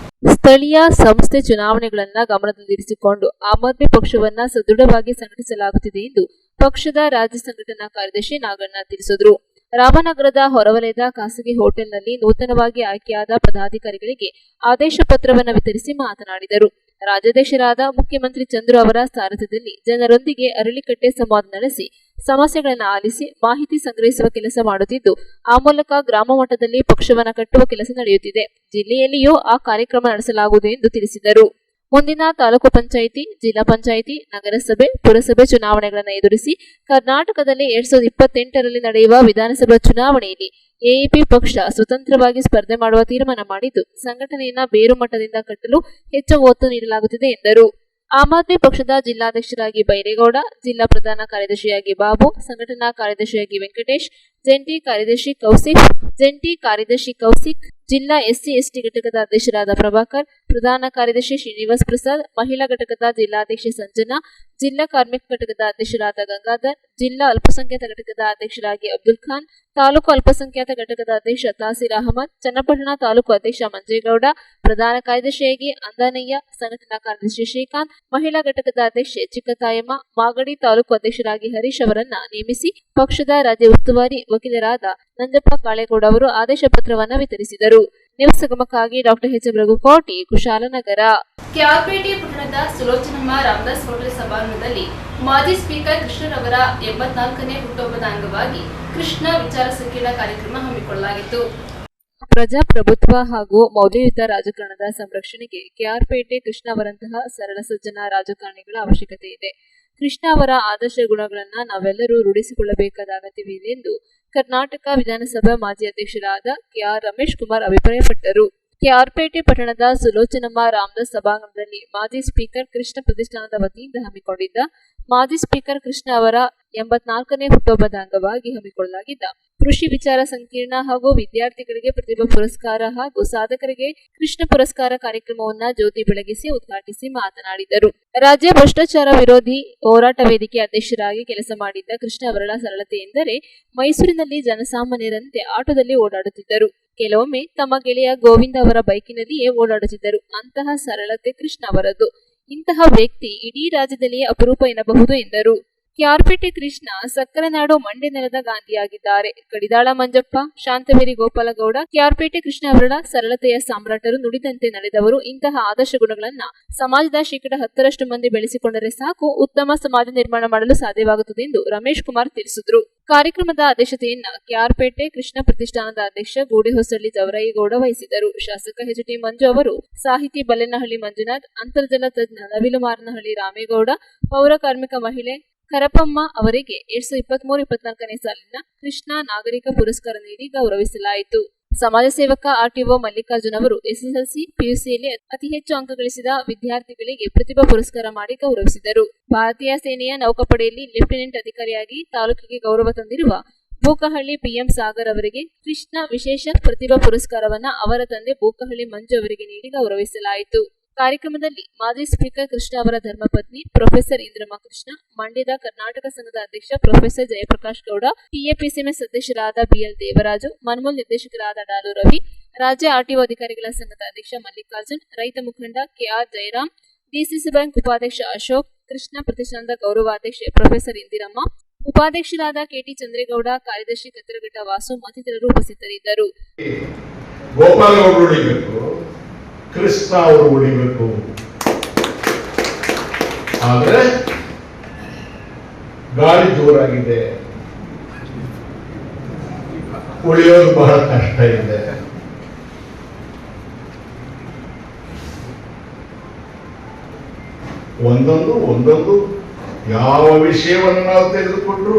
ಸ್ಥಳೀಯ ಸಂಸ್ಥೆ ಚುನಾವಣೆಗಳನ್ನ ಗಮನದಲ್ಲಿರಿಸಿಕೊಂಡು ಆಮ್ ಆದ್ಮಿ ಪಕ್ಷವನ್ನ ಸದೃಢವಾಗಿ ಸಂಘಟಿಸಲಾಗುತ್ತಿದೆ ಎಂದು ಪಕ್ಷದ ರಾಜ್ಯ ಸಂಘಟನಾ ಕಾರ್ಯದರ್ಶಿ ನಾಗಣ್ಣ ತಿಳಿಸಿದರು. ರಾಮನಗರದ ಹೊರವಲಯದ ಖಾಸಗಿ ಹೋಟೆಲ್ನಲ್ಲಿ ನೂತನವಾಗಿ ಆಯ್ಕೆಯಾದ ಪದಾಧಿಕಾರಿಗಳಿಗೆ ಆದೇಶ ಪತ್ರವನ್ನು ವಿತರಿಸಿ ಮಾತನಾಡಿದರು. ರಾಜ್ಯಾಧ್ಯಕ್ಷರಾದ ಮುಖ್ಯಮಂತ್ರಿ ಚಂದ್ರು ಅವರ ಸಾರಥ್ಯದಲ್ಲಿ ಜನರೊಂದಿಗೆ ಅರಳಿಕಟ್ಟೆ ಸಂವಾದ ನಡೆಸಿ ಸಮಸ್ಯೆಗಳನ್ನು ಆಲಿಸಿ ಮಾಹಿತಿ ಸಂಗ್ರಹಿಸುವ ಕೆಲಸ ಮಾಡುತ್ತಿದ್ದು, ಆ ಮೂಲಕ ಗ್ರಾಮ ಮಟ್ಟದಲ್ಲಿ ಪಕ್ಷವನ್ನು ಕಟ್ಟುವ ಕೆಲಸ ನಡೆಯುತ್ತಿದೆ. ಜಿಲ್ಲೆಯಲ್ಲಿಯೂ ಆ ಕಾರ್ಯಕ್ರಮ ನಡೆಸಲಾಗುವುದು ಎಂದು ತಿಳಿಸಿದರು. ಮುಂದಿನ ತಾಲೂಕು ಪಂಚಾಯಿತಿ, ಜಿಲ್ಲಾ ಪಂಚಾಯಿತಿ, ನಗರಸಭೆ, ಪುರಸಭೆ ಚುನಾವಣೆಗಳನ್ನು ಎದುರಿಸಿ ಕರ್ನಾಟಕದಲ್ಲಿ 2028ರಲ್ಲಿ ನಡೆಯುವ ವಿಧಾನಸಭಾ ಚುನಾವಣೆಯಲ್ಲಿ ಎಎಪಿ ಪಕ್ಷ ಸ್ವತಂತ್ರವಾಗಿ ಸ್ಪರ್ಧೆ ಮಾಡುವ ತೀರ್ಮಾನ ಮಾಡಿದ್ದು, ಸಂಘಟನೆಯನ್ನ ಬೇರು ಮಟ್ಟದಿಂದ ಕಟ್ಟಲು ಹೆಚ್ಚು ಒತ್ತು ನೀಡಲಾಗುತ್ತಿದೆ ಎಂದರು. ಆಮ್ ಆದ್ಮಿ ಪಕ್ಷದ ಜಿಲ್ಲಾಧ್ಯಕ್ಷರಾಗಿ ಬೈರೇಗೌಡ, ಜಿಲ್ಲಾ ಪ್ರಧಾನ ಕಾರ್ಯದರ್ಶಿಯಾಗಿ ಬಾಬು, ಸಂಘಟನಾ ಕಾರ್ಯದರ್ಶಿಯಾಗಿ ವೆಂಕಟೇಶ್, ಜಂಟಿ ಕಾರ್ಯದರ್ಶಿ ಕೌಸಿಕ್, ಜಿಲ್ಲಾ ಎಸ್ಸಿ/ಎಸ್ಟಿ ಘಟಕದ ಅಧ್ಯಕ್ಷರಾದ ಪ್ರಭಾಕರ್, ಪ್ರಧಾನ ಕಾರ್ಯದರ್ಶಿ ಶ್ರೀನಿವಾಸ್ ಪ್ರಸಾದ್, ಮಹಿಳಾ ಘಟಕದ ಜಿಲ್ಲಾಧ್ಯಕ್ಷೆ ಸಂಜನಾ, ಜಿಲ್ಲಾ ಕಾರ್ಮಿಕ ಘಟಕದ ಅಧ್ಯಕ್ಷರಾದ ಗಂಗಾಧರ್, ಜಿಲ್ಲಾ ಅಲ್ಪಸಂಖ್ಯಾತ ಘಟಕದ ಅಧ್ಯಕ್ಷರಾಗಿ ಅಬ್ದುಲ್ ಖಾನ್, ತಾಲೂಕು ಅಲ್ಪಸಂಖ್ಯಾತ ಘಟಕದ ಅಧ್ಯಕ್ಷ ತಾಸೀರ್ ಅಹಮದ್, ಚನ್ನಪಟ್ಟಣ ತಾಲೂಕು ಅಧ್ಯಕ್ಷ ಮಂಜೇಗೌಡ, ಪ್ರಧಾನ ಕಾರ್ಯದರ್ಶಿಯಾಗಿ ಅಂದಾನಯ್ಯ, ಸಂಘಟನಾ ಕಾರ್ಯದರ್ಶಿ ಶ್ರೀಕಾಂತ್, ಮಹಿಳಾ ಘಟಕದ ಅಧ್ಯಕ್ಷೆ ಚಿಕ್ಕತಾಯಮ್ಮ, ಮಾಗಡಿ ತಾಲೂಕು ಅಧ್ಯಕ್ಷರಾಗಿ ಹರೀಶ್ ಅವರನ್ನ ನೇಮಿಸಿ ಪಕ್ಷದ ರಾಜ್ಯ ಉಸ್ತುವಾರಿ ವಕೀಲರಾದ ನಂಜಪ್ಪ ಕಾಳೇಗೌಡ ಅವರು ಆದೇಶ ಪತ್ರವನ್ನು ವಿತರಿಸಿದರು. ನ್ಯೂಸ್ ಸಂಗಮಕ್ಕಾಗಿ ಡಾಕ್ಟರ್ ಎಚ್.ಎಂ. ರಘುಕೋಟಿ, ಕುಶಾಲನಗರ. ಕೆಆರ್ಪೇಟೆ ಪಟ್ಟಣದ ಸುಲೋಚನಮ್ಮ ರಾಮದಾಸ್ ಹೋಟೆಲ್ ಸಭಾಂಗಣದಲ್ಲಿ ಮಾಜಿ ಸ್ಪೀಕರ್ ಕೃಷ್ಣರವರ 84ನೇ ಹುಟ್ಟುಹಬ್ಬದ ಅಂಗವಾಗಿ ಕೃಷ್ಣ ವಿಚಾರ ಸಂಕಿರಣ ಕಾರ್ಯಕ್ರಮ ಹಮ್ಮಿಕೊಳ್ಳಲಾಗಿತ್ತು. ಪ್ರಜಾಪ್ರಭುತ್ವ ಹಾಗೂ ಮೌಲ್ಯಯುತ ರಾಜಕಾರಣದ ಸಂರಕ್ಷಣೆಗೆ ಕೆಆರ್ಪೇಟೆ ಕೃಷ್ಣ ಅವರಂತಹ ಸರಳ ಸಜ್ಜನ ರಾಜಕಾರಣಿಗಳ ಅವಶ್ಯಕತೆ ಇದೆ. ಕೃಷ್ಣ ಅವರ ಆದರ್ಶ ಗುಣಗಳನ್ನು ನಾವೆಲ್ಲರೂ ರೂಢಿಸಿಕೊಳ್ಳಬೇಕಾದ ಅಗತ್ಯವಿದೆ ಎಂದು ಕರ್ನಾಟಕ ವಿಧಾನಸಭಾ ಮಾಜಿ ಅಧ್ಯಕ್ಷರಾದ ಕೆಆರ್ ರಮೇಶ್ ಕುಮಾರ್ ಅಭಿಪ್ರಾಯಪಟ್ಟರು. ಕೆಆರ್ಪೇಟೆ ಪಟ್ಟಣದ ಸುಲೋಚನಮ್ಮ ರಾಮದಾಸ್ ಸಭಾಂಗಣದಲ್ಲಿ ಮಾಜಿ ಸ್ಪೀಕರ್ ಕೃಷ್ಣ ಪ್ರತಿಷ್ಠಾನದ ವತಿಯಿಂದ ಹಮ್ಮಿಕೊಂಡಿದ್ದ ಮಾಜಿ ಸ್ಪೀಕರ್ ಕೃಷ್ಣ ಅವರ 84ನೇ ಹುಟ್ಟುಹಬ್ಬದ ಅಂಗವಾಗಿ ಹಮ್ಮಿಕೊಳ್ಳಲಾಗಿದ್ದ ಕೃಷಿ ವಿಚಾರ ಸಂಕಿರಣ ಹಾಗೂ ವಿದ್ಯಾರ್ಥಿಗಳಿಗೆ ಪ್ರತಿಭಾ ಪುರಸ್ಕಾರ ಹಾಗೂ ಸಾಧಕರಿಗೆ ಕೃಷ್ಣ ಪುರಸ್ಕಾರ ಕಾರ್ಯಕ್ರಮವನ್ನ ಜ್ಯೋತಿ ಬೆಳಗಿಸಿ ಉದ್ಘಾಟಿಸಿ ಮಾತನಾಡಿದರು. ರಾಜ್ಯ ಭ್ರಷ್ಟಾಚಾರ ವಿರೋಧಿ ಹೋರಾಟ ವೇದಿಕೆ ಅಧ್ಯಕ್ಷರಾಗಿ ಕೆಲಸ ಮಾಡಿದ್ದ ಕೃಷ್ಣ ಅವರ ಸರಳತೆ ಎಂದರೆ ಮೈಸೂರಿನಲ್ಲಿ ಜನಸಾಮಾನ್ಯರಂತೆ ಆಟೋದಲ್ಲಿ ಓಡಾಡುತ್ತಿದ್ದರು. ಕೆಲವೊಮ್ಮೆ ತಮ್ಮ ಗೆಳೆಯ ಗೋವಿಂದ ಅವರ ಬೈಕಿನಲ್ಲಿಯೇ ಓಡಾಡುತ್ತಿದ್ದರು. ಅಂತಹ ಸರಳತೆ ಕೃಷ್ಣ ಅವರದ್ದು. ಇಂತಹ ವ್ಯಕ್ತಿ ಇಡೀ ರಾಜ್ಯದಲ್ಲಿಯೇ ಅಪರೂಪ ಎನ್ನಬಹುದು ಎಂದರು. ಕೆಆರ್ಪೇಟೆ ಕೃಷ್ಣ ಸಕ್ಕರೆ ನಾಡು ಮಂಡ್ಯ ನೆಲದ ಗಾಂಧಿಯಾಗಿದ್ದಾರೆ. ಕಡಿದಾಳ ಮಂಜಪ್ಪ, ಶಾಂತವೇರಿ ಗೋಪಾಲಗೌಡ, ಕೆಆರ್ಪೇಟೆ ಕೃಷ್ಣ ಅವರ ಸರಳತೆಯ ಸಾಮ್ರಾಟರು, ನುಡಿದಂತೆ ನಡೆದವರು. ಇಂತಹ ಆದರ್ಶ ಗುಣಗಳನ್ನ ಸಮಾಜದ 10% ಮಂದಿ ಬೆಳೆಸಿಕೊಂಡರೆ ಸಾಕು, ಉತ್ತಮ ಸಮಾಜ ನಿರ್ಮಾಣ ಮಾಡಲು ಸಾಧ್ಯವಾಗುತ್ತದೆ ಎಂದು ರಮೇಶ್ ಕುಮಾರ್ ತಿಳಿಸಿದರು. ಕಾರ್ಯಕ್ರಮದ ಅಧ್ಯಕ್ಷತೆಯನ್ನ ಕೆಆರ್ಪೇಟೆ ಕೃಷ್ಣ ಪ್ರತಿಷ್ಠಾನದ ಅಧ್ಯಕ್ಷ ಗೂಡೆಹೊಸಳ್ಳಿ ಜವರಾಯಿಗೌಡ ವಹಿಸಿದರು. ಶಾಸಕ ಎಚ್.ಟಿ. ಮಂಜು ಅವರು, ಸಾಹಿತಿ ಬಲ್ಲೆನಹಳ್ಳಿ ಮಂಜುನಾಥ್, ಅಂತರ್ಜಲ ತಜ್ಞ ನವಿಲುಮಾರನಹಳ್ಳಿ ರಾಮೇಗೌಡ, ಪೌರ ಕಾರ್ಮಿಕ ಮಹಿಳೆ ಕರಪಮ್ಮ ಅವರಿಗೆ 2023-24ನೇ ಸಾಲಿನ ಕೃಷ್ಣ ನಾಗರಿಕ ಪುರಸ್ಕಾರ ನೀಡಿ ಗೌರವಿಸಲಾಯಿತು. ಸಮಾಜ ಸೇವಕ ಆರ್ಟಿಒ ಮಲ್ಲಿಕಾರ್ಜುನ್ ಅವರು ಎಸ್ಎಸ್ಎಲ್ಸಿ, ಪಿಯುಸಿಯಲ್ಲಿ ಅತಿ ಹೆಚ್ಚು ಅಂಕ ಗಳಿಸಿದ ವಿದ್ಯಾರ್ಥಿಗಳಿಗೆ ಪ್ರತಿಭಾ ಪುರಸ್ಕಾರ ಮಾಡಿ ಗೌರವಿಸಿದರು. ಭಾರತೀಯ ಸೇನೆಯ ನೌಕಾಪಡೆಯಲ್ಲಿ ಲೆಫ್ಟಿನೆಂಟ್ ಅಧಿಕಾರಿಯಾಗಿ ತಾಲೂಕಿಗೆ ಗೌರವ ತಂದಿರುವ ಬೂಕಹಳ್ಳಿ ಪಿಎಂ ಸಾಗರ್ ಅವರಿಗೆ ಕೃಷ್ಣ ವಿಶೇಷ ಪ್ರತಿಭಾ ಪುರಸ್ಕಾರವನ್ನ ಅವರ ತಂದೆ ಬೂಕಹಳ್ಳಿ ಮಂಜು ಅವರಿಗೆ ನೀಡಿ ಗೌರವಿಸಲಾಯಿತು. ಕಾರ್ಯಕ್ರಮದಲ್ಲಿ ಮಾಜಿ ಸ್ಪೀಕರ್ ಕೃಷ್ಣ ಅವರ ಧರ್ಮಪತ್ನಿ ಪ್ರೊಫೆಸರ್ ಇಂದ್ರಮ್ಮ ಕೃಷ್ಣ, ಮಂಡ್ಯದ ಕರ್ನಾಟಕ ಸಂಘದ ಅಧ್ಯಕ್ಷ ಪ್ರೊಫೆಸರ್ ಜಯಪ್ರಕಾಶ್ ಗೌಡ, ಟಿಎಪಿಸಿಎಂಎಸ್ ಅಧ್ಯಕ್ಷರಾದ ಬಿಎಲ್ ದೇವರಾಜು, ಮನ್ಮೂಲ್ ನಿರ್ದೇಶಕರಾದ ಡಾಲು ರವಿ, ರಾಜ್ಯ ಆರ್ಟಿಒ ಅಧಿಕಾರಿಗಳ ಸಂಘದ ಅಧ್ಯಕ್ಷ ಮಲ್ಲಿಕಾರ್ಜುನ್, ರೈತ ಮುಖಂಡ ಕೆಆರ್ ಜಯರಾಮ್, ಡಿಸಿಸಿ ಬ್ಯಾಂಕ್ ಉಪಾಧ್ಯಕ್ಷ ಅಶೋಕ್, ಕೃಷ್ಣ ಪ್ರತಿಷ್ಠಾನದ ಗೌರವಾಧ್ಯಕ್ಷೆ ಪ್ರೊಫೆಸರ್ ಇಂದಿರಮ್ಮ, ಉಪಾಧ್ಯಕ್ಷರಾದ ಕೆಟಿ ಚಂದ್ರೇಗೌಡ, ಕಾರ್ಯದರ್ಶಿ ಕತ್ತರಘಟ್ಟ ವಾಸು ಮತ್ತಿತರರು ಉಪಸ್ಥಿತರಿದ್ದರು. ಕೃಷ್ಣ ಅವರು ಉಳಿಬೇಕು. ಆದ್ರೆ ಗಾಳಿ ಜೋರಾಗಿದೆ, ಉಳಿಯೋದು ಬಹಳ ಕಷ್ಟ ಇದೆ. ಒಂದೊಂದು ಯಾವ ವಿಷಯವನ್ನು ನಾವು ತೆಗೆದುಕೊಂಡ್ರು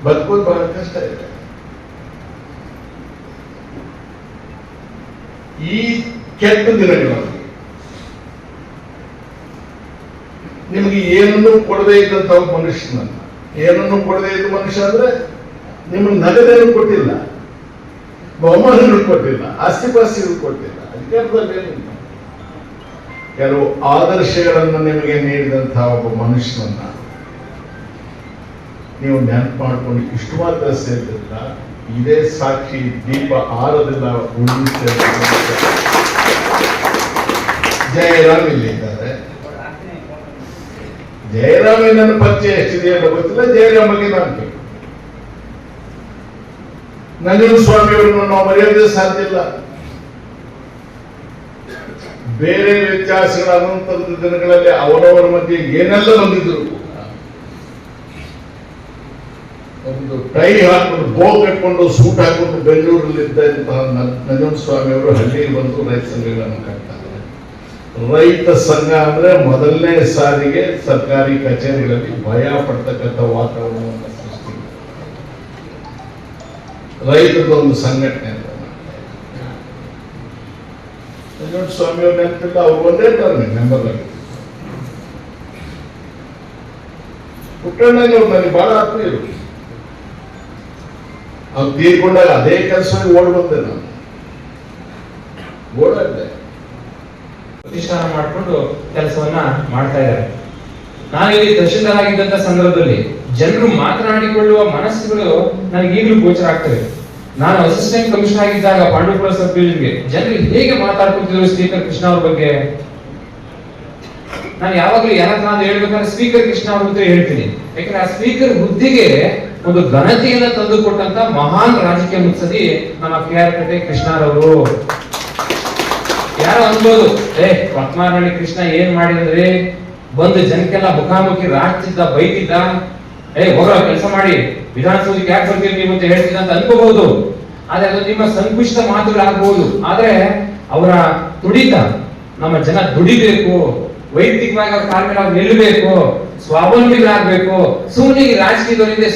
ಬದುಕೋದು ಬಹಳ ಕಷ್ಟ ಇದೆ. ಈ ಕೆಟ್ಟ ದಿನಗಳಲ್ಲಿ ನಿಮಗೆ ಏನನ್ನು ಕೊಡದೇ ಇದ್ದಂತ ಮನುಷ್ಯನನ್ನ, ಏನನ್ನು ಕೊಡದೇ ಇದ್ದ ಮನುಷ್ಯ ಅಂದ್ರೆ ನಿಮಗೆ ನಗದೇನು ಕೊಟ್ಟಿಲ್ಲ, ಬಹುಮಾನಗಳು ಕೊಟ್ಟಿಲ್ಲ, ಆಸ್ತಿಪಾಸ್ತಿಗಳು ಕೊಟ್ಟಿಲ್ಲ. ಅಧಿಕಾರದಲ್ಲಿ ಏನಿಲ್ಲ. ಕೆಲವು ಆದರ್ಶಗಳನ್ನು ನಿಮಗೆ ನೀಡಿದಂತಹ ಒಬ್ಬ ಮನುಷ್ಯನನ್ನ ನೀವು ನೆನಪು ಮಾಡಿಕೊಂಡು ಇಷ್ಟು ಮಾತ್ರ ಸೇರಿಲ್ಲ. ಇದೇ ಸಾಕ್ಷಿ, ದೀಪ ಆರದಿಲ್ಲ ಉಳಿಸಿ. ಜಯರಾಮ್ ಇಲ್ಲಿದ್ದಾರೆ. ಜಯರಾಮ್ ನನ್ನ ಪರಿಚಯ ಎಷ್ಟಿದೆ ಅಂತ ಗೊತ್ತಿಲ್ಲ. ಜಯರಾಮ್ ಬಗ್ಗೆ ನಾನು ಕೇಳಿ ನಂಜನಸ್ವಾಮಿ ಅವರನ್ನು ನಾವು ಮರೆಯೋದೇ ಸಾಧ್ಯ ಇಲ್ಲ. ಬೇರೆ ವ್ಯತ್ಯಾಸಗಳ ಅನಂತರದ ದಿನಗಳಲ್ಲಿ ಅವರವರ ಮಧ್ಯೆ ಏನೆಲ್ಲ ಬಂದಿದ್ರು ಒಂದು ಟೈ ಹಾಕೊಂಡು ಬೋಗ್ ಕಟ್ಕೊಂಡು ಸೂಟ್ ಹಾಕೊಂಡು ಬೆಂಗಳೂರಲ್ಲಿ ಇದ್ದಂತಹ ನಂಜನಸ್ವಾಮಿ ಅವರು ಹಳ್ಳಿಗೆ ಬಂದು ರೈತ ಸಂಘಗಳನ್ನು ಕಟ್ತಾರೆ. ರೈತ ಸಂಘ ಅಂದ್ರೆ ಮೊದಲನೇ ಸಾರಿಗೆ ಸರ್ಕಾರಿ ಕಚೇರಿಗಳಲ್ಲಿ ಭಯ ಪಡ್ತಕ್ಕಂಥ ವಾತಾವರಣವನ್ನು ಸೃಷ್ಟಿ ರೈತರದೊಂದು ಸಂಘಟನೆ ಅಂತ. ಸ್ವಾಮಿ ಅವ್ರು ನೆನಪಿಲ್ಲ, ಅವ್ರು ಒಂದೇ ಟರ್ನ್ ಮೆಂಬರ್ ಆಗಿ. ಪುಟ್ಟಣ್ಣಗೆ ಅವ್ರು ನನಗೆ ಬಹಳ ಆತ್ಮೀಯರು. ಅವ್ರು ತೀರ್ಕೊಂಡಾಗ ಅದೇ ಕೆಲಸವಾಗಿ ಓಡ್ ಬಂದೆ, ನಾನು ಓಡಾಡ್ದೆ. ಪ್ರತಿಷ್ಠಾನ ಮಾಡಿಕೊಂಡು ಕೆಲಸವನ್ನ ಮಾಡ್ತಾ ಇದ್ದಾರೆ. ನಾನು ಇಲ್ಲಿ ತಹಶೀಲ್ದಾರ್ ಆಗಿದ್ದಂತ ಸಂದರ್ಭದಲ್ಲಿ ಜನರು ಮಾತನಾಡಿಕೊಳ್ಳುವ ಮನಸ್ಸುಗಳು ನನಗೆ ಈಗಲೂ ಗೋಚರ ಆಗ್ತವೆ. ನಾನು ಅಸಿಸ್ಟೆಂಟ್ ಕಮಿಷನರ್ ಆಗಿದ್ದಾಗ ಪಾಂಡವಪುರ ಸಬ್ ಡಿವಿಷನ್ಗೆ ಜನರು ಹೇಗೆ ಮಾತಾಡ್ಕೊತಿದ್ರು ಸ್ಪೀಕರ್ ಕೃಷ್ಣ ಅವ್ರ ಬಗ್ಗೆ. ನಾನು ಯಾವಾಗಲೂ ಯಾರತ್ರ ಹೇಳ್ಬೇಕಾದ್ರೆ ಸ್ಪೀಕರ್ ಕೃಷ್ಣ ಅವ್ರ ಬಗ್ಗೆ ಹೇಳ್ತೀನಿ. ಯಾಕಂದ್ರೆ ಆ ಸ್ಪೀಕರ್ ಹುದ್ದೆಗೆ ಒಂದು ಘನತೆಯನ್ನ ತಂದುಕೊಟ್ಟಂತ ಮಹಾನ್ ರಾಜಕೀಯ ಮುತ್ಸದಿ ನಮ್ಮ KR ಪೇಟೆ ಕೃಷ್ಣರವರು. ಯಾರೋ ಅನ್ಬೋದು, ಪದ್ಮಾರಾಣಿ ಕೃಷ್ಣ ಏನ್ ಮಾಡಿದ್ರೆ ಬಂದು ಜನಕ್ಕೆಲ್ಲ ಮುಖಾಮುಖಿ ರಾಜ್ತಿದ್ದ, ಬೈತಿದ್ದ, ಹೋಗೋ ಕೆಲಸ ಮಾಡಿ ವಿಧಾನಸೌಧಕ್ಕೆ ಯಾಕೆ ಬರ್ತೀರಿ ನೀವು ಅಂತ ಹೇಳ್ತಿದ್ದ ಅಂತ ಅನ್ಕೋಬಹುದು. ಆದ್ರೆ ಅದು ನಿಮ್ಮ ಸಂಕುಚಿತ ಮಾತುಗಳಾಗಬಹುದು. ಆದ್ರೆ ಅವರ ತುಡಿತ, ನಮ್ಮ ಜನ ದುಡಿಬೇಕು, ವೈಯಕ್ತಿಕವಾಗಿ ಅವ್ರ ಕಾಲ ಮೇಲೆ ಅವ್ರು ನಿಲ್ಲಬೇಕು, ಸ್ವಾವಲಂಬಿಗಳಾಗಬೇಕು, ಸುಮ್ಮನೆ ಈ ರಾಜಕೀಯದವರಿಂದ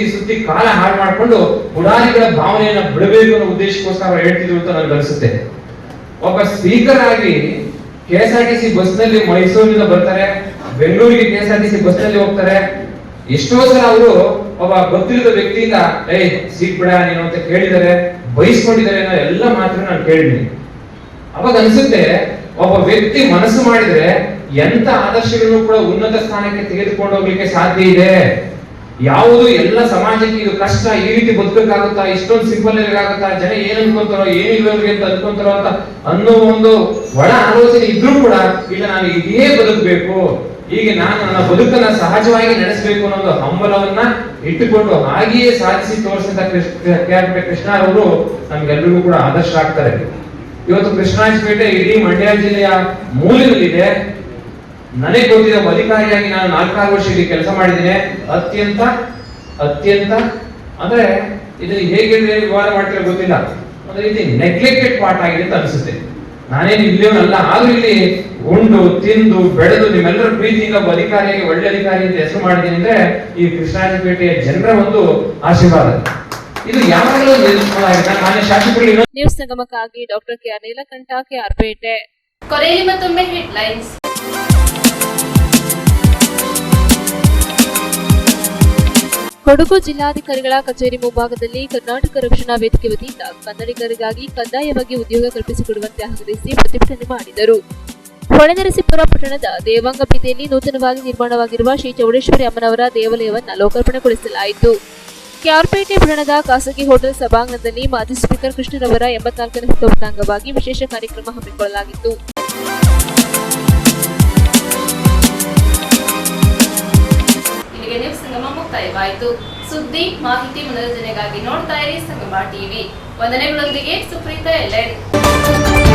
ಸುತ್ತಿ ಕಾಲ ಹಾಳು ಮಾಡಿಕೊಂಡು ಪುಡಾರಿಗಳ ಭಾವನೆಯನ್ನ ಬಿಡಬೇಕು ಅನ್ನೋ ಉದ್ದೇಶಕ್ಕೋಸ್ಕರ ಹೇಳ್ತಿದ್ರು ಅಂತ ನನಗೆ ಅನಿಸುತ್ತೆ. ಒಬ್ಬ ಸ್ಪೀಕರ್ ಆಗಿ KSRTC ಬಸ್ ನಲ್ಲಿ ಮೈಸೂರಿನಿಂದ ಬರ್ತಾರೆ, ಬೆಂಗಳೂರಿಗೆ KSRTC ಬಸ್ ನಲ್ಲಿ ಹೋಗ್ತಾರೆ. ಎಷ್ಟೋ ಸಲ ಅವರು ಒಬ್ಬ ಗೊತ್ತಿಲ್ಲದ ವ್ಯಕ್ತಿಯಿಂದ ಸೀಟ್ ಬಿಡ ನೀನು ಅಂತ ಕೇಳಿದ್ದಾರೆ, ಬಯಸ್ಕೊಂಡಿದ್ದಾರೆ ಅನ್ನೋ ಎಲ್ಲ ಮಾತ್ರ ನಾನು ಕೇಳಿದ್ದೀನಿ. ಅವಾಗ ಅನ್ಸುತ್ತೆ, ಒಬ್ಬ ವ್ಯಕ್ತಿ ಮನಸ್ಸು ಮಾಡಿದ್ರೆ ಎಂತ ಆದರ್ಶಗಳನ್ನು ಕೂಡ ಉನ್ನತ ಸ್ಥಾನಕ್ಕೆ ತೆಗೆದುಕೊಂಡು ಹೋಗ್ಲಿಕ್ಕೆ ಸಾಧ್ಯ ಇದೆ. ಯಾವುದು ಎಲ್ಲ ಸಮಾಜಕ್ಕೆ ಇದು ಕಷ್ಟ, ಈ ರೀತಿ ಬದುಕಕ್ಕಾಗುತ್ತಾ, ಇಷ್ಟೊಂದು ಸಿಂಪಲ್ ಆಗುತ್ತಾ, ಜನ ಏನ್ ಅನ್ಕೊಂತಾರೋ ಏನಿಲ್ಲ ಅಂತ ಅನ್ಕೊಂತಾರೋ ಅಂತ ಅನ್ನೋ ಒಂದು ಒಳ ಆಲೋಚನೆ ಇದ್ರೂ ಕೂಡ ಇಲ್ಲ, ನಾನು ಇದೇ ಬದುಕಬೇಕು, ಹೀಗೆ ನಾನು ನನ್ನ ಬದುಕನ್ನ ಸಹಜವಾಗಿ ನಡೆಸಬೇಕು ಅನ್ನೋ ಒಂದು ಹಂಬಲವನ್ನ ಇಟ್ಟುಕೊಂಡು ಹಾಗೆಯೇ ಸಾಧಿಸಿ ತೋರಿಸಿದ KR ಪೇಟೆ ಕೃಷ್ಣರವರು ನಮ್ಗೆಲ್ಲರಿಗೂ ಕೂಡ ಆದರ್ಶ ಆಗ್ತಾರೆ. ಇವತ್ತು ಕೃಷ್ಣರಾಜಪೇಟೆ ಇಡೀ ಮಂಡ್ಯ ಜಿಲ್ಲೆಯ ಮೂಲೆಯಲ್ಲಿದೆ. ನನಗೆ ಗೊತ್ತಿದ್ದ ಅಧಿಕಾರಿಯಾಗಿ ನಾನು 4 ವರ್ಷ ಇಲ್ಲಿ ಕೆಲಸ ಮಾಡಿದ್ದೇನೆ. ಅತ್ಯಂತ ಅಂದ್ರೆ ಇದನ್ನ ಹೇಗೆ ವಿವರ ಮಾಡ್ತಿರೋ ಗೊತ್ತಿಲ್ಲ, ಒಂದು ರೀತಿ ನೆಗ್ಲೆಕ್ಟೆಡ್ ಪಾರ್ಟ್ ಆಗಿದೆ ಅಂತ ಅನಿಸುತ್ತೆ. ನಾನೇನು ಇಲ್ಲಿಯವನಲ್ಲ, ಆದ್ರೂ ಇಲ್ಲಿ ಉಂಡು ತಿಂದು ಬೆಳೆದು ನಿಮ್ಮೆಲ್ಲರ ಪ್ರೀತಿಯಿಂದ ಒಬ್ಬ ಅಧಿಕಾರಿಯಾಗಿ ಒಳ್ಳೆ ಅಧಿಕಾರಿ ಅಂತ ಹೆಸರು ಮಾಡಿದ್ದೀನಿ ಅಂದ್ರೆ ಈ ಕೃಷ್ಣರಾಜಪೇಟೆಯ ಜನರ ಒಂದು ಆಶೀರ್ವಾದ. ಇದು ಯಾವಾಗಲೂ ಮಾನ್ಯ ಶಾಸಕರು. ನ್ಯೂಸ್ ಸಂಗಮಕ್ಕಾಗಿ doctor KR Neelakanta, KR Pete. ಕೊನೆಯಲ್ಲಿ ಮತ್ತೊಮ್ಮೆ ಹೆಡ್ಲೈನ್ಸ್. ಕೊಡಗು ಜಿಲ್ಲಾಧಿಕಾರಿಗಳ ಕಚೇರಿ ಮುಂಭಾಗದಲ್ಲಿ ಕರ್ನಾಟಕ ರಕ್ಷಣಾ ವೇದಿಕೆ ವತಿಯಿಂದ ಕನ್ನಡಿಗರಿಗಾಗಿ ಕಡ್ಡಾಯವಾಗಿ ಉದ್ಯೋಗ ಕಲ್ಪಿಸಿಕೊಡುವಂತೆ ಆಗ್ರಹಿಸಿ ಪ್ರತಿಭಟನೆ ಮಾಡಿದರು. ಹೊಳೆನರಸೀಪುರ ಪಟ್ಟಣದ ದೇವಾಂಗ ಬೀದಿಯಲ್ಲಿ ನೂತನವಾಗಿ ನಿರ್ಮಾಣವಾಗಿರುವ ಶ್ರೀ ಚೌಡೇಶ್ವರಿ ಅಮ್ಮನವರ ದೇವಾಲಯವನ್ನು ಲೋಕಾರ್ಪಣೆಗೊಳಿಸಲಾಯಿತು. KR ಪೇಟೆ ಪಟ್ಟಣದ ಖಾಸಗಿ ಹೋಟೆಲ್ ಸಭಾಂಗಣದಲ್ಲಿ ಮಾಜಿ ಸ್ಪೀಕರ್ ಕೃಷ್ಣರವರ 84ನೇ ಹುಟ್ಟುಹಬ್ಬದ ಅಂಗವಾಗಿ ವಿಶೇಷ ಕಾರ್ಯಕ್ರಮ ಹಮ್ಮಿಕೊಳ್ಳಲಾಗಿತ್ತು. ಇಲ್ಲಿಗೆ ನ್ಯೂಸ್ ಸಂಗಮ ಮುಕ್ತಾಯವಾಯಿತು. ಸುದ್ದಿ, ಮಾಹಿತಿ, ಮನೋರಂಜನೆಗಾಗಿ ನೋಡ್ತಾ ಇರಿ ಸಂಗಮ ಟಿವಿ. ವಂದನೆಗಳೊಂದಿಗೆ ಸುಪ್ರೀತಾ LN.